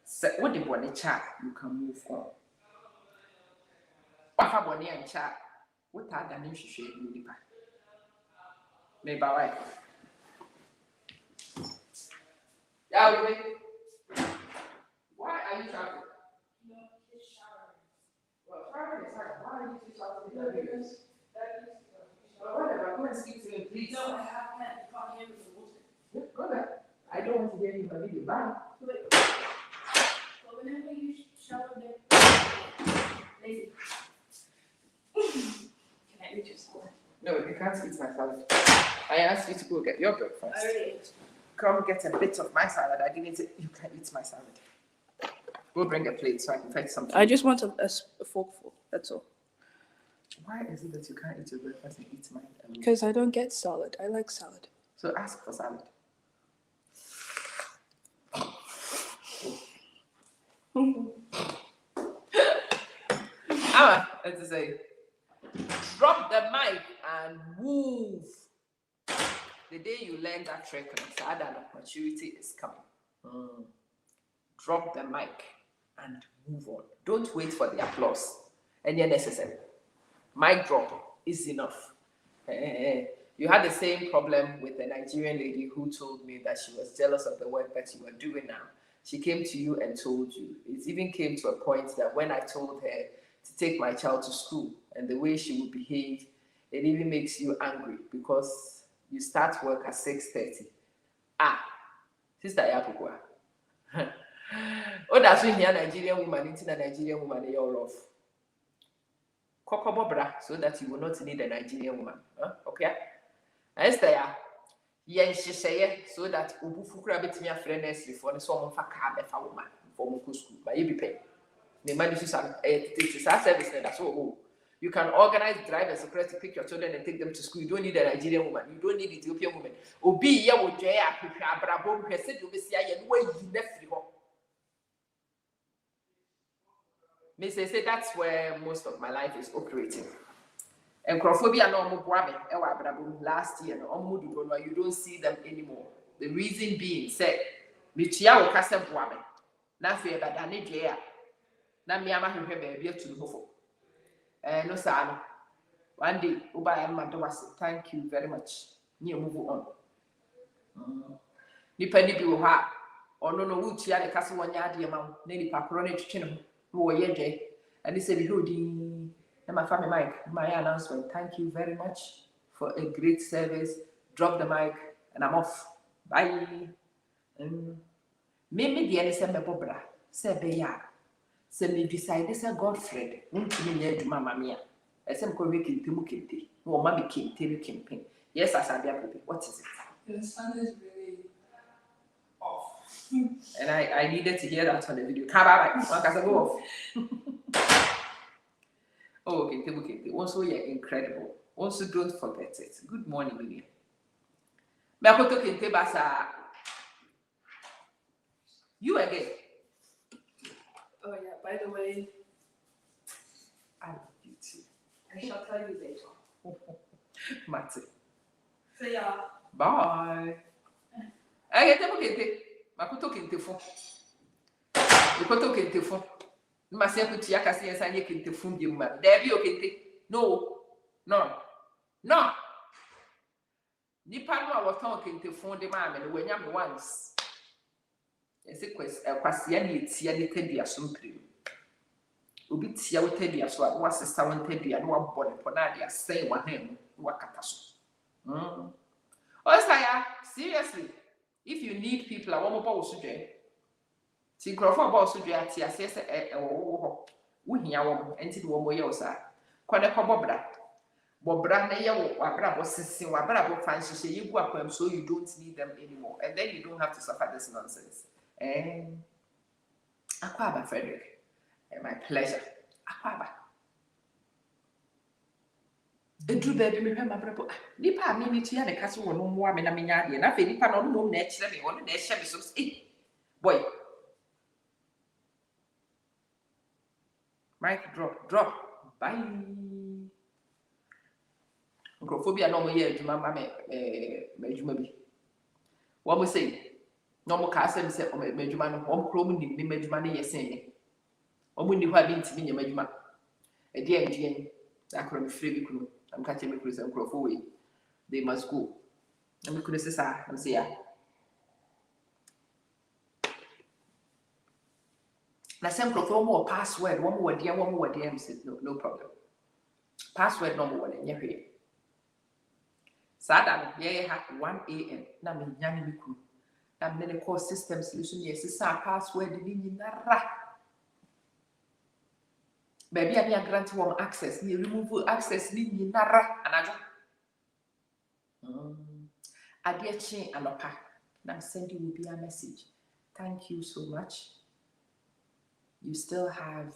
So what the body chat, you can move on. What have one and chat? What are the new shade you depart? Maybe right. Yeah, wait. Why are you shouting? No, he's showering. Well, Friday is hard. Why are you shouting? No, because that needs to go. Well, whatever. Go and speak to him, please. No, I can't. You can't hear me for water. Yeah, go there. I don't want to hear you video. Bye. Wait. But whenever you shower, then lazy. Can I eat your salad? No, you can't eat my salad. I asked you to go get your breakfast. I already ate. Come get a bit of my salad. I didn't say you can eat my salad. Go bring a plate so I can fetch something. I just want a forkful. That's all. Why is it that you can't eat your breakfast and eat mine? Because I don't get salad. I like salad. So ask for salad. Let's just say, drop the mic and move. The day you learn that trick, maturity is coming. Drop the mic and move on. Don't wait for the applause. Any necessary. Mic drop is enough. You had the same problem with the Nigerian lady who told me that she was jealous of the work that you were doing now. She came to you and told you. It even came to a point that when I told her to take my child to school and the way she would behave, it even makes you angry because you start work at 6:30. Sister Yapukwa. Oh, that's when you're a Nigerian woman, into a Nigerian woman, you're off. Kokobobra, so that you will not need a Nigerian woman. Okay? Esther, yes, she say so that Ubufukra between your friends before so on for car for woman for school. But you be paid. The man is a service that's all. You can organize drivers to pick your children and take them to school. You don't need a Nigerian woman. You don't need Ethiopian woman. Obi ya wo dwe ahwehwe abrabom hwese de obesi aye no wayi na firi ho. Me say that's where most of my life is operating. And Crophobia no mo boabe e wa abrabom last year no omo du no you don't see them anymore. The reason being said me tua wo kase boabe. Na fe ba da ne dwe a na me ama hwehwe ba bia tu no fo. No sir. One day, thank you very much. You move on. Nipa ni bi wo ha. Ono no wuti ya de kase wonya ade ma wo. Na nipa kro na twetwe no. Wo ye de. And he said be holding my family mic. My announcement. Thank you very much for a great service. Drop the mic and I'm off. Bye. Me de any se me bobra. Se be ya. Se me decide say Godfred. Ntimi nya aduma mamia. Esem ko we kente kente. No ma me kente kempen. Yes, Asabia Pope. What is it? The sun is really off. And I needed to hear that on the video. Go off. Oh, kente. Also, you're incredible. Also, don't forget it. Good morning, William. Makoto kente basa. You again. Oh yeah, by the way, I love you too. I shall tell you later. Mate. See ya. Bye. I get kente. Makoto kente fo. Makoto kente fo. Mase kuti yakasi ensanye kente fo bi mu. There be o kente. No. Nipa no a woton kente fo de ma me no wanya me once. Ese kwase na etia ne tadua so mprim. Obi tia wo tadua so a wo asesa wo tadua na wo bɔ ne pɔ na de asɛn wa han wa kata so. Osaya, seriously, if you need people a wo mo bɔ wo so dwe. Ti krofo bɔ so dwe ati ase se wo ho. Wo hia wo enti de wo mo ye wo sa. Kwane kɔ bobra na ye wo abra bo sisi wo abra bo fan hye ye gu akwam so you don't need them anymore and then you don't have to suffer this nonsense. Akwaba Frederick, my pleasure. Akwaba. Edru baby me hwe mabrabo. Nipa mi ni tia ne kase wo no mo ame na menya ade na fe nipa no no na ekire me wono na ehye me so. Boy. Mic drop. Bye. Microphobia no more year, Juma, Majuma be. What we say? No more castle, say, or Majuma, home chrome, the Majumani, yes, saying. Or when you have been to me, Majuma. A dear, I couldn't free. I'm catching me with some Crawford. They must go. And we could say, I'm saying. Na same Crawford more password, one more dear, said, no problem. Password no more than your head. Sada, yeah, 1 a.m. Na me nyani miku. Na mene call system solution, yes, password, in nara. Baby, I need grant one access, ni remove access, ni nara, and I dear chain and opa. Now sending will be a message. Thank you so much. You still have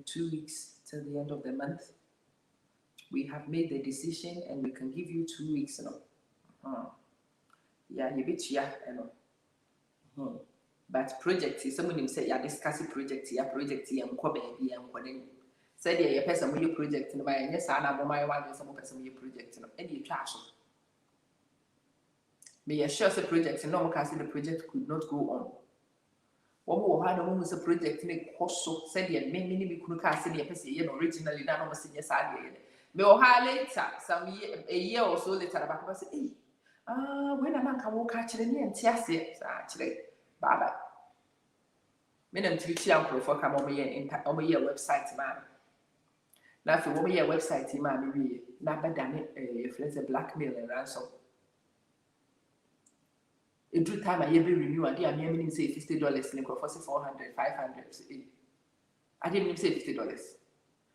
2 weeks till the end of the month. We have made the decision and we can give you 2 weeks. Yeah, you bit yeah, but project is someone say yeah, discussing project here, and come baby and one. Said yeah, person with your project in my yes, I know my one some person with your project, and you trash. May assure the project and no the project could not go on. One more had almost a project in a course said yeah, many could cast in your person originally, none of us in your side. May or later, some year, a year or so later, about us, when a man can walk actually and tears it, actually, bye. Minimum to be uncle for come over here in website, man. Now, if you want your website, man, we never done it, if there's a blackmail and ransom. In due time, I every renew, and I mean, say $50 link for $400, $500. I didn't even say $50.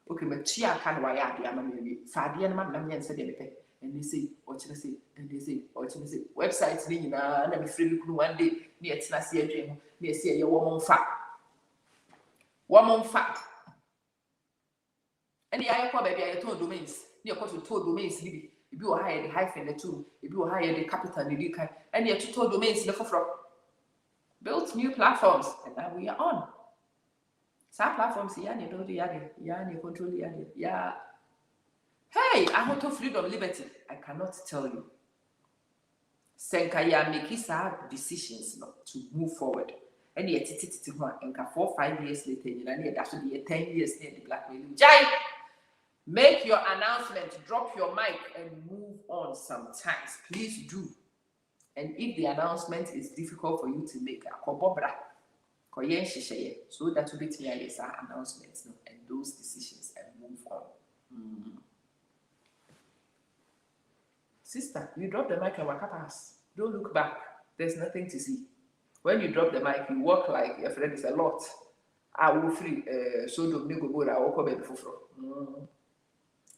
Okay, but chia can wire the amami. Fadian man said anything. And they say, what you say, and they say, what you say. Websites, and I'm free one day near Tennessee dream, near see your woman fat. Woman fat. And the I baby, I told domains. Near course with 2 domains, if you hire the hyphen the 2, if you hire the capital, you can, and you're 2 domains left for built new platforms, and now we are on. Some platforms, yeah, you don't you control yeah. Hey, I want to freedom, liberty. I cannot tell you. Senkaya make decisions to move forward. And yet, it's 4 5 years later, and that should be 10 years near the blackmail. Jai, make your announcement, drop your mic, and move on sometimes. Please do. And if the announcement is difficult for you to make, so that will be TIS announcements and those decisions and move on. Sister, you drop the mic and walk past. Don't look back. There's nothing to see. When you drop the mic, you walk like your friend is a lot. I will free. So don't go go. I will come before.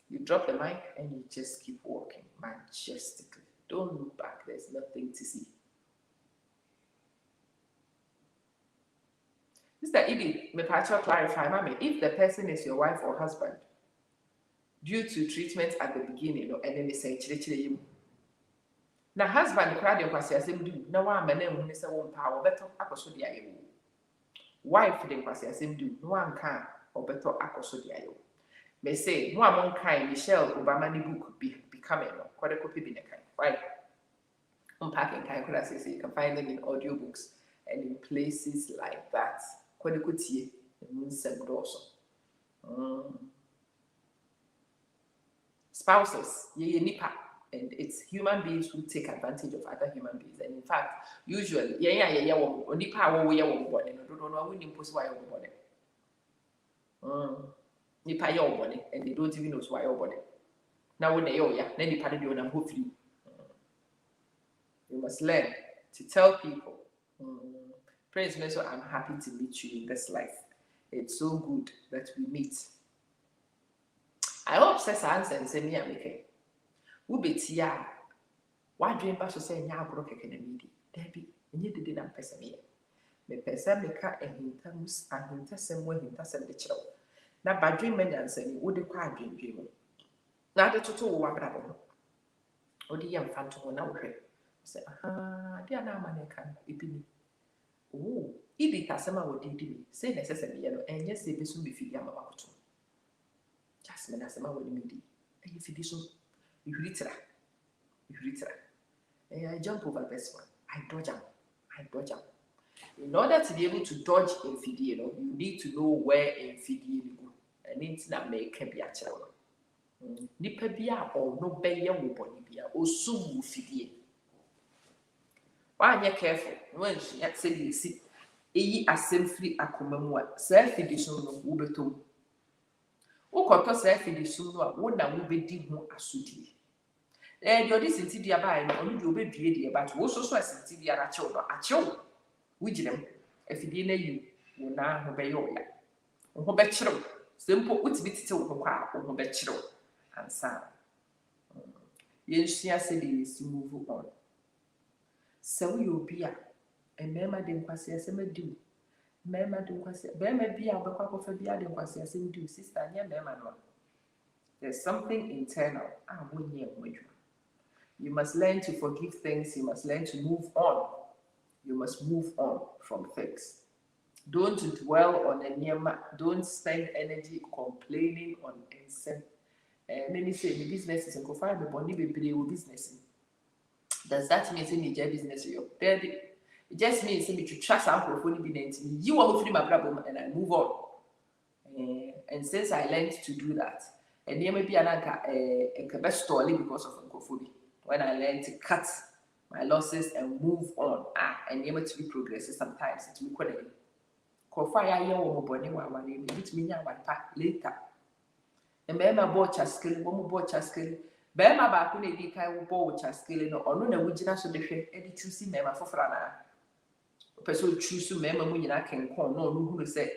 You drop the mic and you just keep walking majestically. Don't look back. There's nothing to see. Mr. Ibi, may I clarify, Mommy, if the person is your wife or husband, due to treatment at the beginning, and then they say, chile. Now, husband, the crowd, do. No one, my name is a woman power, better, I wife, the do. No one can, or better, I may say, no one kind, Michelle Obama book becoming, quite a copy be right? Unpacking kind, could I say, you can find them in audiobooks and in places like that. Quite a good year, the moon said also. Spouses, nipa, and it's human beings who take advantage of other human beings. And in fact, usually, nipa nipa and they don't even know why your body. Now when they then nipa they do hopefully. You must learn to tell people, Prince Meso, I'm happy to meet you in this life. It's so good that we meet. I hope says answer and say me and make who be tia. Why dream pass to say nya broke in the media? Debbie, and you didn't person me. Me person make a hintamus and hintasem when hintasem the child. Now by dream men and say, would the quiet dream. Now the total one bravo. Or the young phantom now. Say, dear now man can be. Oh, if it has someone would do say necessarily, and yes, they soon be feeding about. Just men as a man with me, and if it is so, Ihuritra. I jump over this one. I dodge them. In order to be able to dodge infidie, you need to know where infidie go. And it's not make a biachel. Nipa bia or no beye wo boni bia osu fidie. Why you careful when she had said you see eyi asem free akoma mu a self edition no wo betom. Wo koto self edition no a wo na wo bedi ho asodi. Your this intidia by no onu de obedue de but wo so asintidia na chew no achew. Wigilem efidie na you wo na ho be yo ya. Wo be kyerem. Sempo utimi tete wo kwa wo be kyerem. Ansa. Yenshia said is to move on. So you be a mema de nkwase asem adu. Mema de nkwase. Bema bia obekwa kofa bia de nkwase asem du sister nya mema no. There's something internal. You must learn to forgive things. You must learn to move on. You must move on from things. Don't dwell on a niyama. Don't spend energy complaining on anything. Many say the business is go find the money be business. Does that mean say you business you? It just means say you trust some profile be you want to free my problem and I move on. And since I learned to do that, and there may be a story because of uncophobia. When I learned to cut my losses and move on, and able to be progressive sometimes it will be Kofaya yo boni wa wani bit me nya one pack later. And Bema bought a skill, one bought a skill. Bema back when they kai wo bought a skill no or no na wujina so de hwe e di choose mema fofra na. Person choose mema mu nyina ken kon no no hu say.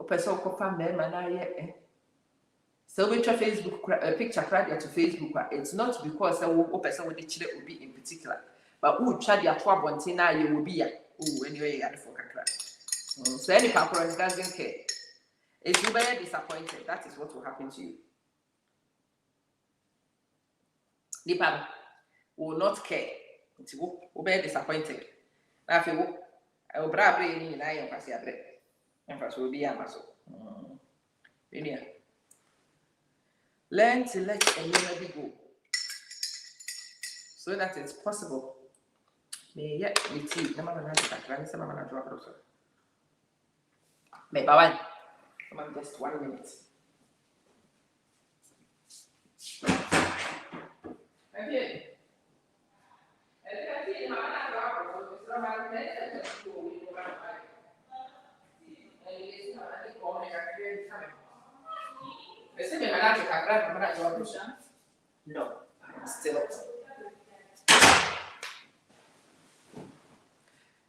Person kofa mema na ye so we try Facebook picture credit to Facebook. It's not because a person with the chile will be in particular, but who try the atwa bonte na you will be anyway you for kakra. So any papa doesn't care. If you are disappointed, that is what will happen to you. The papa will not care. It's will be disappointed. Now I will brave in I am passing a break. And first will be a muscle. Learn to let a melody go so that it's possible. May yet be tea. No matter how some of drop also. May by one. Just 1 minute. Okay. No, I'm still.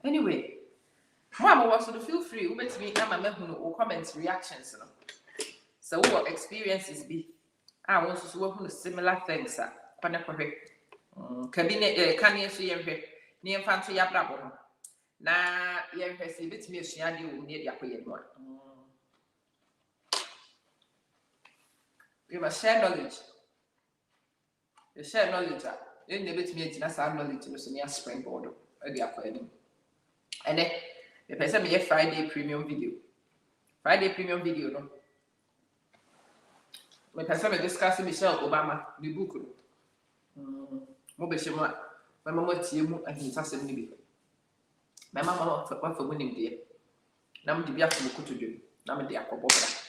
Anyway, Mama wants to feel free. We bet me I'm a comments, reactions. So what experiences be? I want to work on similar things. Cabinet can you see him near fancy ya bravo? Na yen pesi bit me shia di o near the one. You must share knowledge. You share knowledge. You never to me knowledge was near springboard. And then the person me a Friday premium video. No. My person discussing Michelle Obama, the book. Mobeshima, my mama Timu and his assassin. My mama for winning dear. Nam the Biafu to do. Nam the Aquabobra.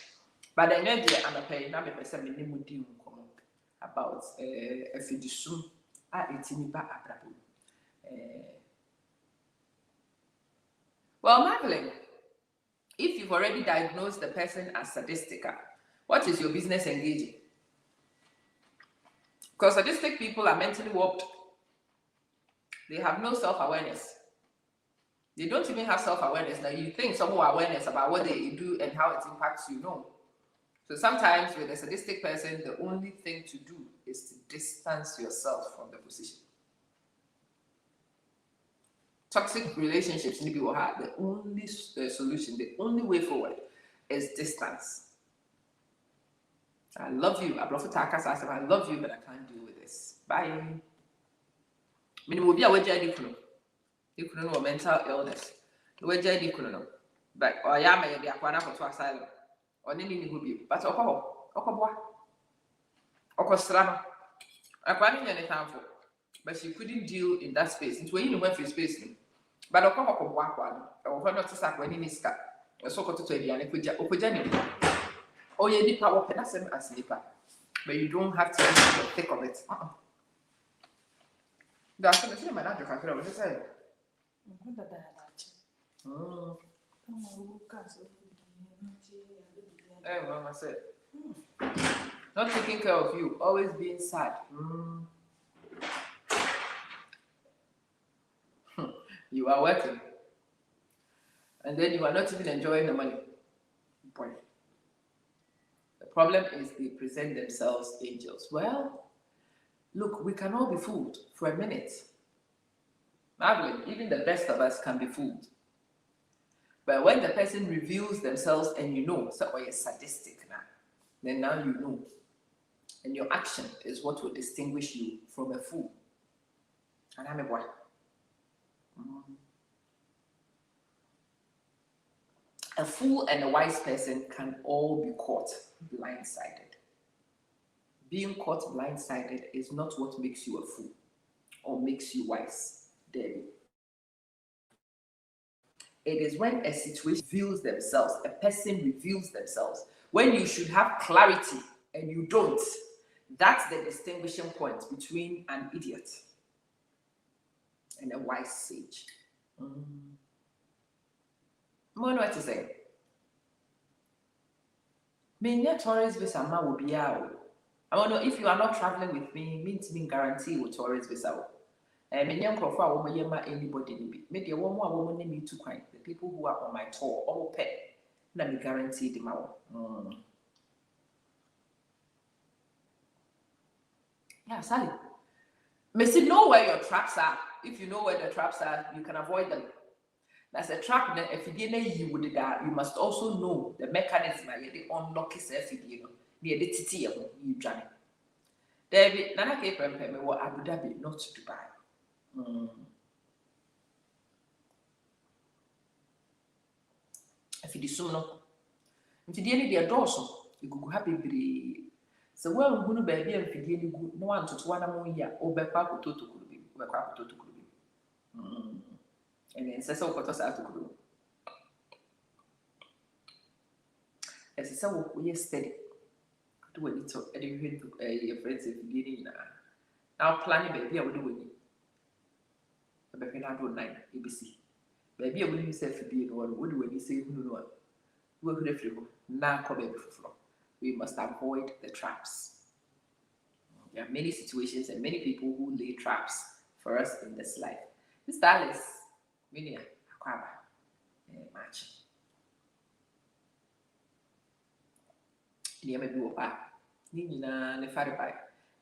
But the energy I'm a pay, now the person in the deal about a fiducium at Itiniba Abrabu. Well, Madeline, if you've already diagnosed the person as sadistic, what is your business engaging? Because sadistic people are mentally warped. They have no self-awareness. They don't even have self-awareness. Now, you think some more awareness about what they do and how it impacts you, no. So sometimes with a sadistic person, the only thing to do is to distance yourself from the position. Toxic relationships need to be hard. The only solution, the only way forward is distance. I love you. I love you, but I can't deal with this. Bye. Minimum be a wager you couldn't know mental illness. The wager you couldn't know. But or ya may be a corner for asylum. Or any who be. But Okoboa. Okosra. Akwani nyane tamfo. But she couldn't deal in that space. It when you went for space. But okoko kwa kwa. Okoko not to sak when ni ska. So ko to aduane koja ni. Oh yeah, nipa wo pedasem as nipa. But you don't have to think of it. That's what I'm not talking about. Say. Mama said. Not taking care of you, always being sad. You are working, and then you are not even enjoying the money. Boy. The problem is they present themselves angels. Well, look, we can all be fooled for a minute. Marvelous, even the best of us can be fooled. But when the person reveals themselves and you know, so you're sadistic now, then now you know. And your action is what will distinguish you from a fool. And I'm a boy. A fool and a wise person can all be caught blindsided. Being caught blindsided is not what makes you a fool or makes you wise. It is when a situation reveals themselves, a person reveals themselves, when you should have clarity and you don't. That's the distinguishing point between an idiot and a wise sage. More what to say. Me tourist visa ma will be out. I don't know if you are not traveling with me, means me guarantee with tourist visa. Me young profile woman yema anybody be. Me the one more woman need to quite the people who are on my tour all pay. Let me guarantee them out. Yeah, Sally. Me see know where your traps are. If you know where the traps are, you can avoid them. That's a trap. If you didn't, you would you must also know the mechanism. You unlock yourself. You near the titi you journey. David, Nana came from Abu Dhabi, not Dubai. If you do so, if you didn't, the doors, you go happy. So well, who know baby and if you didn't no one to one more year or back to be. And then says, "Oh, what was that to do?" As I said, we are steady. Do a little, and you hear your friends if you get in now. Planning baby, I will do it. But when I don't like ABC, baby, I will use self to be in one. What do you say? Who know? We will have now come back floor. We must avoid the traps. There are many situations and many people who lay traps for us in this life. This style is really match. Nneɛma bi wɔ hɔ a ne nyinaa ne farebae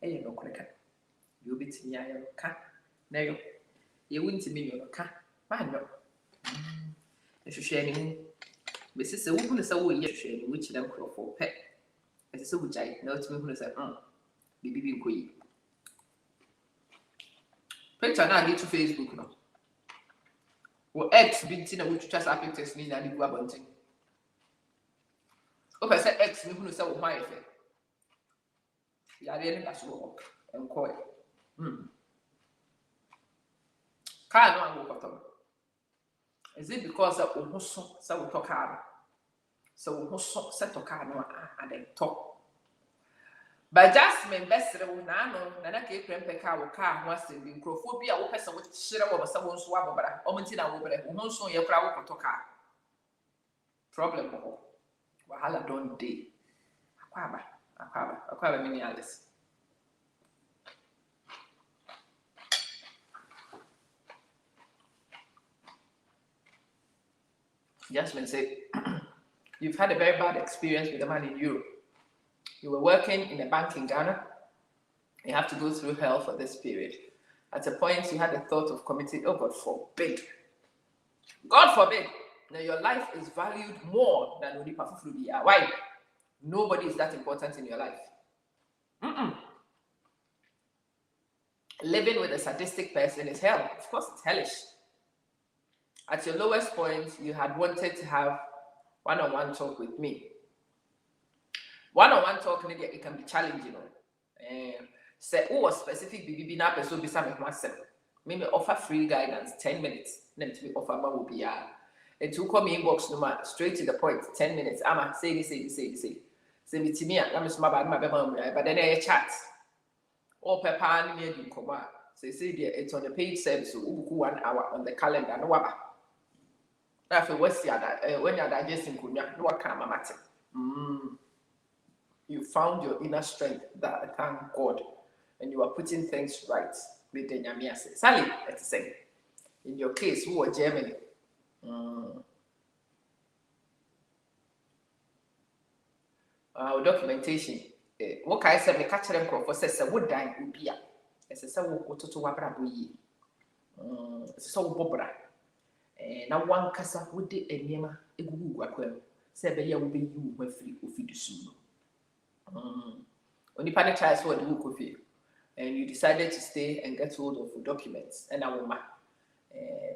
ɛyɛ nɔkorɛ ka deɛ wobɛtumi ayɛ no ka na yɔ deɛ wontumi nyɛ no ka maanyɔ nhwehwɛ ne mu bɛsi sɛ wohunu sɛ woyɛ hwehwɛ ne mu kyerɛ nkurɔfoɔ pɛ ɛsɛ sɛ wogyae na wotumi hunu sɛ biribi bi nkɔ yi picture no ade to Facebook no wɔ X bi nti na wotwitwa saa pictures ne nyinaa de gu abɔnten okay, say X, me who say what my effect. You are really that's what and call Car no one go is it because of Ohoso, so we talk hard? So Ohoso set to car no and then talk. But Jasmine best no, Nana K. Prempeka will car once in the microphobia or person with share over someone's swab, but Omentina over Ohoso, your crowd to car. Problem. Wahala don't day. Akwaba many others. Jasmine said, you've had a very bad experience with a man in Europe. You were working in a bank in Ghana. You have to go through hell for this period. At a point, you had the thought of committing, oh, God forbid. God forbid. Now your life is valued more than Onipa Fufurubia. Why? Nobody is that important in your life. Living with a sadistic person is hell. Of course, it's hellish. At your lowest point, you had wanted to have one-on-one talk with me. One-on-one talk, it can be challenging. Say who was specific bibi na person be some myself. Me offer free guidance 10 minutes. Let me offer ma will be and to come inbox no ma straight to the point 10 minutes. Ama say this. Say me to me na me so ma ba but then I chat. All papa ni me do come say it's on the page service so ubuku 1 hour on the calendar no waba. Na fe wasi ada when you are digesting kunya no waka mamate. You found your inner strength that thank God and you are putting things right with the Nyamiase. Sally, let's say, in your case, who are Germany? Documentation. What can I say? Me catch them for says a wood dine ubia. As a so to wabrabuyi. So bobra. Now one casa would de a nema a goo aquel. Seven year will be you when free of you soon. Only panic tries for the book of you. And you decided to stay and get hold of documents and a woman.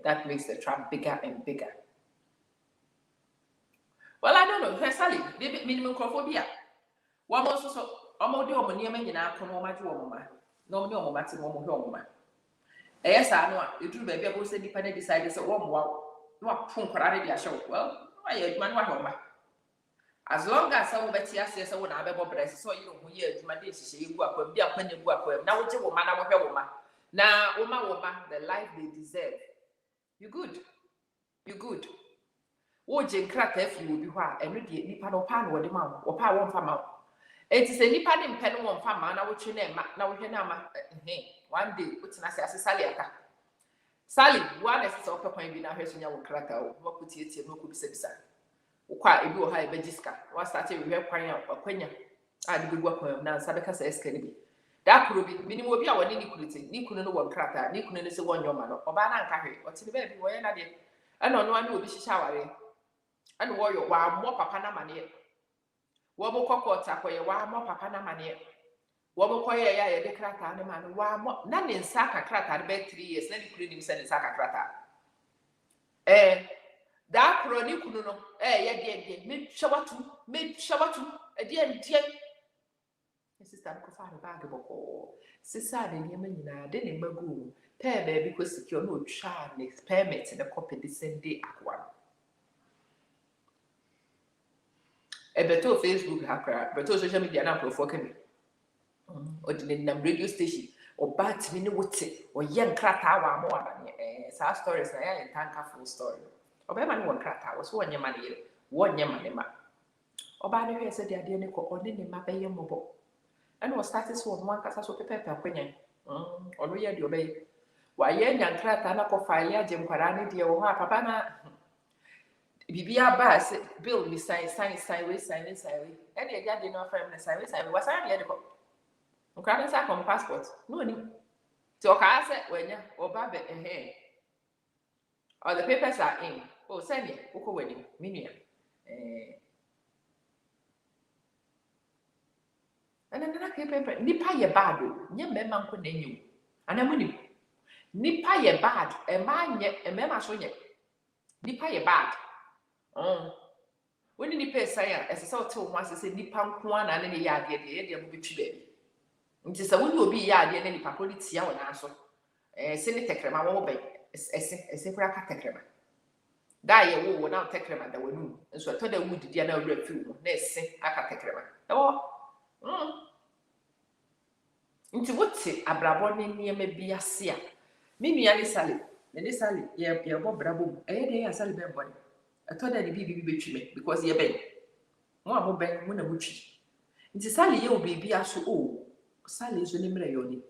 That makes the trap bigger and bigger. Well, I don't know. Sally, minimum crophobia. One also so almost do near me in our comoma to a woman. No, Matty, woman. Yes, I know. You do baby, I will say dependent decided so warm wow. No, punk already a show. Well, I man, what as long as some betty says I would have a breast, so you know, years my days she go up, be up when you go up. Now, it's a woman, I will woman. Now, woman, the life they deserve. You good. Oh, Jane crack if you will be why, and read the nippon or pan or the mouth or power one farm out. It is a nippon in pen one farm, and I will train them. Now we can one day, put an assassin Saliaka. Sally, one is so point be now here, so you will crack out. What could you no could be said? Quite a good high bejiska. What started with her crying out or quenya. I did work with now, Sabeka says, can be. That could be minimum be our iniquity. Ni couldn't know one cracker, ni couldn't say one your man or banana carry, or to the baby, where I did. I don't know, I will be showering. And warrior, while more papana mania. Wobble cocoa tap where you are more papana mania. Wobble quiet, ya, the cracker, and the man, while more none in Saka cracker, bed 3 years, then he couldn't him send in Saka cracker. That crony couldn't know. Yeah, made shower a dear. Sister, Cofano bag of all. Sister, and Yemen, didn't go. Pair baby because secure no child makes permits in a copy the same day at one. A better Facebook hacker, but also social media now for me. Or the radio station, or bad me no or young crack hour more than sad stories. I ain't tank a full story. Or better one crack hours, 1 year money, 1 year money. Or by the way, I said the idea or didn't map a young mobile. And was started so one cast of paper queen. Or we had your bay. Why, young crack and up of fire, Jim Parani, dear, or Papa. Bibia Bass, Bill, Miss Sideways. And the guy did not frame the sideways. I was I had a crowd sack on passport. No, so I said, when you or Babette and hair. Or the papers are in. Oh, send me, Oko wedding, Minia. And another paper, Nipa ye bad, ye member could name you. And I'm winning. Nipa ye bad, a man yet, a member so yet. Nipa ye bad. When you pay say as a sort of once I say Nipan Kwan and any yard, the will be baby. It is a would you be yard and any papolitia on answer. Send it take my mobile, a separate catecrema. Die a woman now take them at the wound, and so I told the wood the other refuge, let's say a catecrema. Oh, into what's it, a brabon near me be a seer. Mimi Ali Sally, and this Sally, yeah, Bob Brabo, a day I sell them body. I told her the baby me because you're big. One bang when a witch. It's Sally, you'll be so old. Sally is in the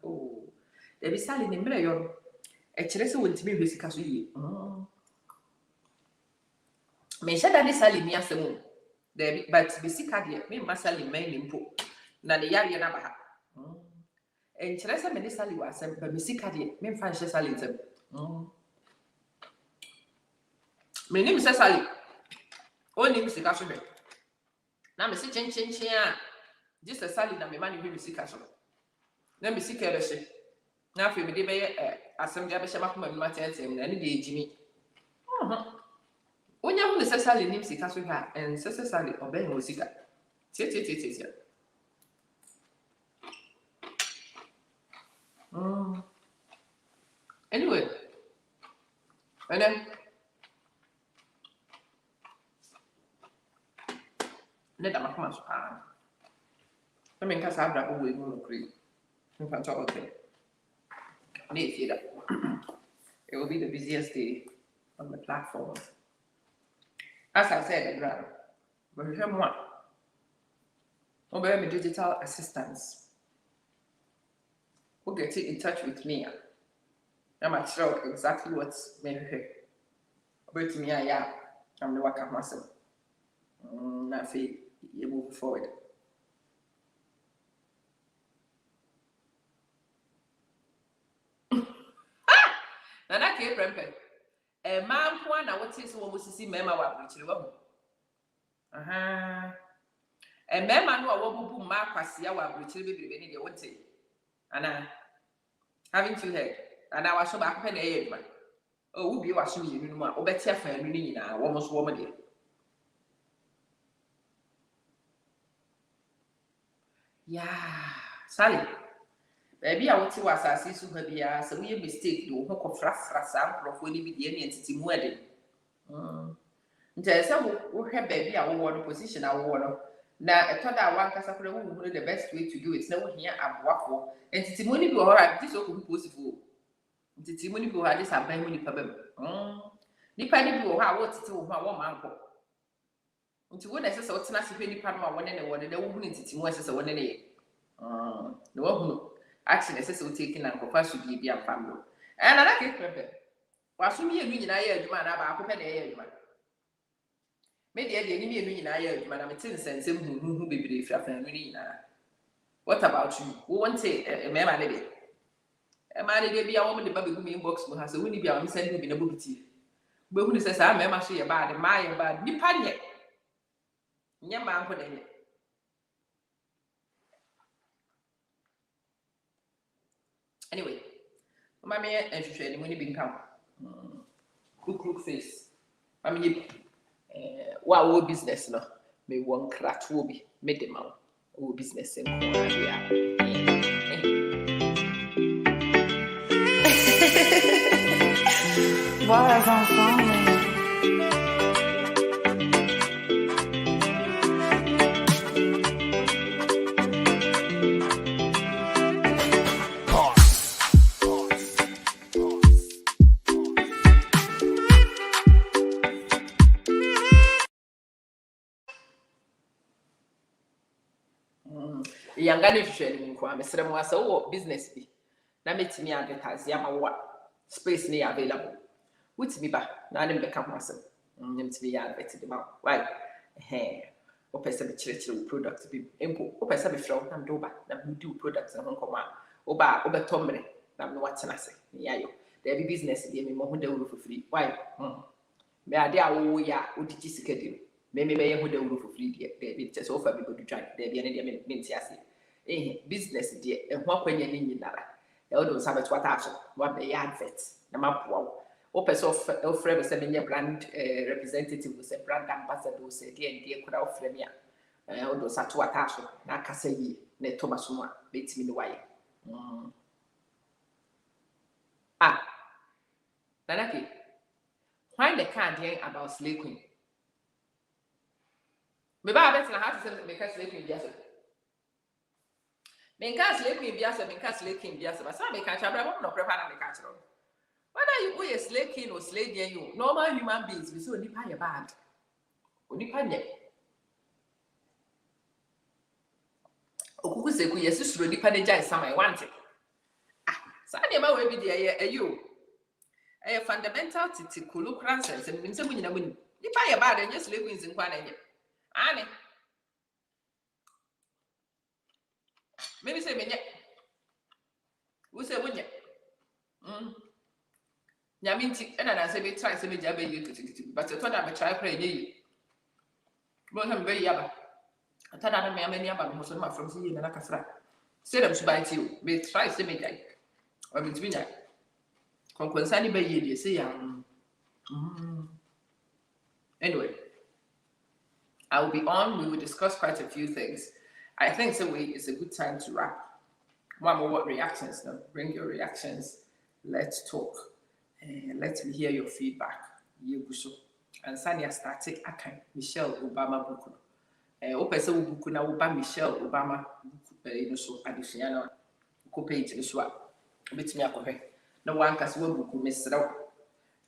oh, there be Sally in the million. A Chelsea will be with Cassie. May said that this Sally me as the moon. There but be sick at me, my Sally main in poop. Now the yard never have. And Chelsea many Sally was sent by Missy Caddy, me find Sally. My name is Sally. All name is the castle. Now, Missy Chen. Just a Sally, and my money will be sick castle. Then be sick ever say. Now, if you be as some Jabba Shabak, my matters, and any day, Jimmy. When you want to Sally names the castle, and Sally obeying was sick. Anyway, and then let them come out. I mean, because I've done with no agree. In fact, okay. It will be the busiest day on the platform. As I said, but we have one. Over digital assistants who get in touch with me. I'm not sure exactly what's made her. But me, I'm the worker myself. I feel you move forward. And I can't remember. A man who I what is what was see Mema which you want. A man who I will mark as Yawa, which will be any day, won't say. And haven't you heard? And I was so back pen a man. Oh, will be watching you, no more, or better for a minute, almost woman. Yeah, Sally. Baby, I want to was as you have so we mistake do hook of frasa of when you be the entity wedding. There's a work baby, I want a position, I want. Now, I thought I want to the best way to do it. No here, I'm waffle, and testimony go alright. This open possible. Testimony go had this, I'm buying money problem. Depending on how what's to my one uncle. Until when I said so, it's not any part of my one and one, and the woman in testimony says one and eight. No one. Actually, necessary taking and profess to be a family. And I like it, Pepe. Was me a million I heard, man, about open air, man. Maybe I didn't mean I heard, man, I'm a 10 cents who be brief after a What about you? Who won't say a man? A man, they be a woman, the baby who inbox will have a winnie be on sending in a book tea. But who says I am actually about my bad, be panic. Yeah, man, put in it. Anyway, my man and she said, when you become look face. I mean, what business no? Me one crack will be made them out. What business and Voilà, enfants. Younger nutrition in Kwame Sremo as a business be. Na met me advertise Yama space near available. Which me back, now them become myself. To be advertised about. Why? Open some church product be impo, open some from Namdoba, Nam do products and Hong Kong. Oba, Tombre, Nam no what's an assay. Yeah, there be business, be me more for free. Why? Me are there, oh, yeah, what did you see? Maybe who the roof for free, they just offer people to try. There be any minutes. Business, dear, and what when you're in Nara. Eldon Sabbath what action, what they advert, the map wow. Opus of Frever sending your brand representative was a brand ambassador, said, dear, could I offer me? Eldon Satu Atasha, Nakasay, ne Thomasuma, beats me the way. Nanaki, why the can't hear about sleeping? Maybe I bet I have to send me catch sleeping yes. Me catch sleeping yes, me catch sleeping yes, but some me catch a brother no prepare me catch on. Whether you go a slaking or slay there you normal human beings we so nipa your bad. Onipa nye. Okuku se ku yesu suro nipa de jai some I want it. Sa dey ma we be there you. A fundamental titikulu cransense and been some nyina mun. Nipa your bad and just sleeping in kwa na nye. Annie. Maybe say me. Who say when Yaminti, and I say, try to make you but I thought I would try pray you. But I'm very yabba. I thought I may have many about most of my from seeing and like a frat. Say them to bite you, may try to make that. Or between that. Concerning by you, say, anyway. I will be on. We will discuss quite a few things. I think so. It's a good time to wrap. Mama, what reactions? No, bring your reactions. Let's talk. Let me hear your feedback. Yebuso. And Sanya started okay. Michelle Obama book. Opesa book na Obama Michelle Obama book. So additional page this one. Bit me up. No one can say book Mr.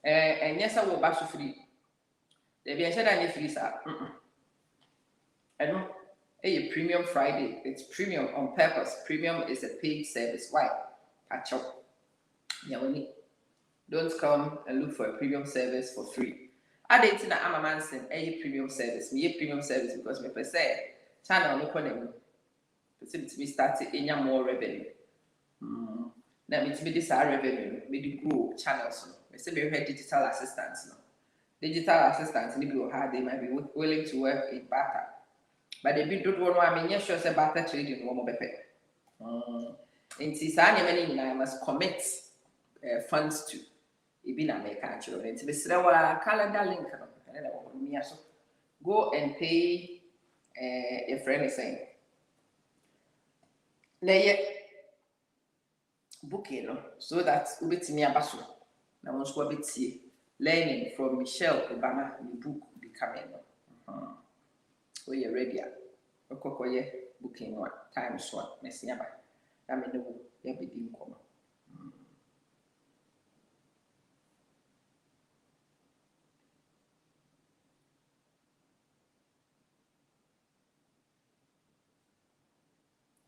And yes, I will back to free. There be a shed and free, sir. I know. A premium Friday. It's premium on purpose. Premium is a paid service. Why? Catch up. Yeah, don't come and look for a premium service for free. I didn't know I'm a man saying a premium service. Me a premium service because me per se channel no connect. Me started in your more revenue. Now me to me this revenue. Me the grow channels. Me say me have digital assistants. Digital assistants maybe they might be willing to work in barter. But they don't want to. I mean, yes, sure, say barter trading no more better. In Tisani, many I must commit funds to. Ibi na make actually. And to be calendar link. Go and pay a friend is saying. Booking so that we be me abaso. Na won so be learning from Michelle Obama the book becoming. So you're ready. Okokoye booking one times one. Messi aba. I mean no ya be dim kono.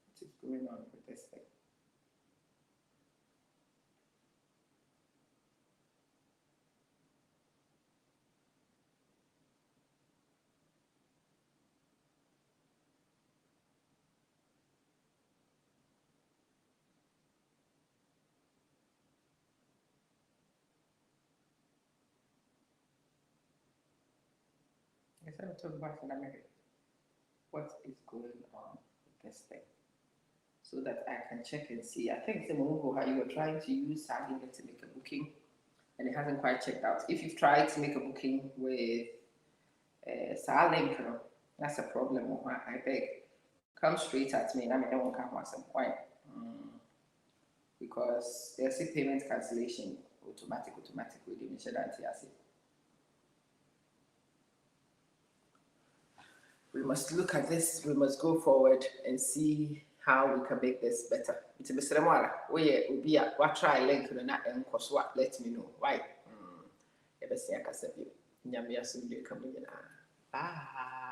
What's going on with this thing? I said I'm talking about in America. What is going on with this thing? So that I can check and see. I think the moment how you were trying to use Saturday to make a booking and it hasn't quite checked out. If you've tried to make a booking with Starlink, that's a problem. I beg, come straight at me. I mean, I won't come once and why? Because there's a payment cancellation automatic with the mention that we must look at this. We must go forward and see how we can make this better. It's a Mr. Mara. What try link to the net and cause what? Let me know. Why? Bye.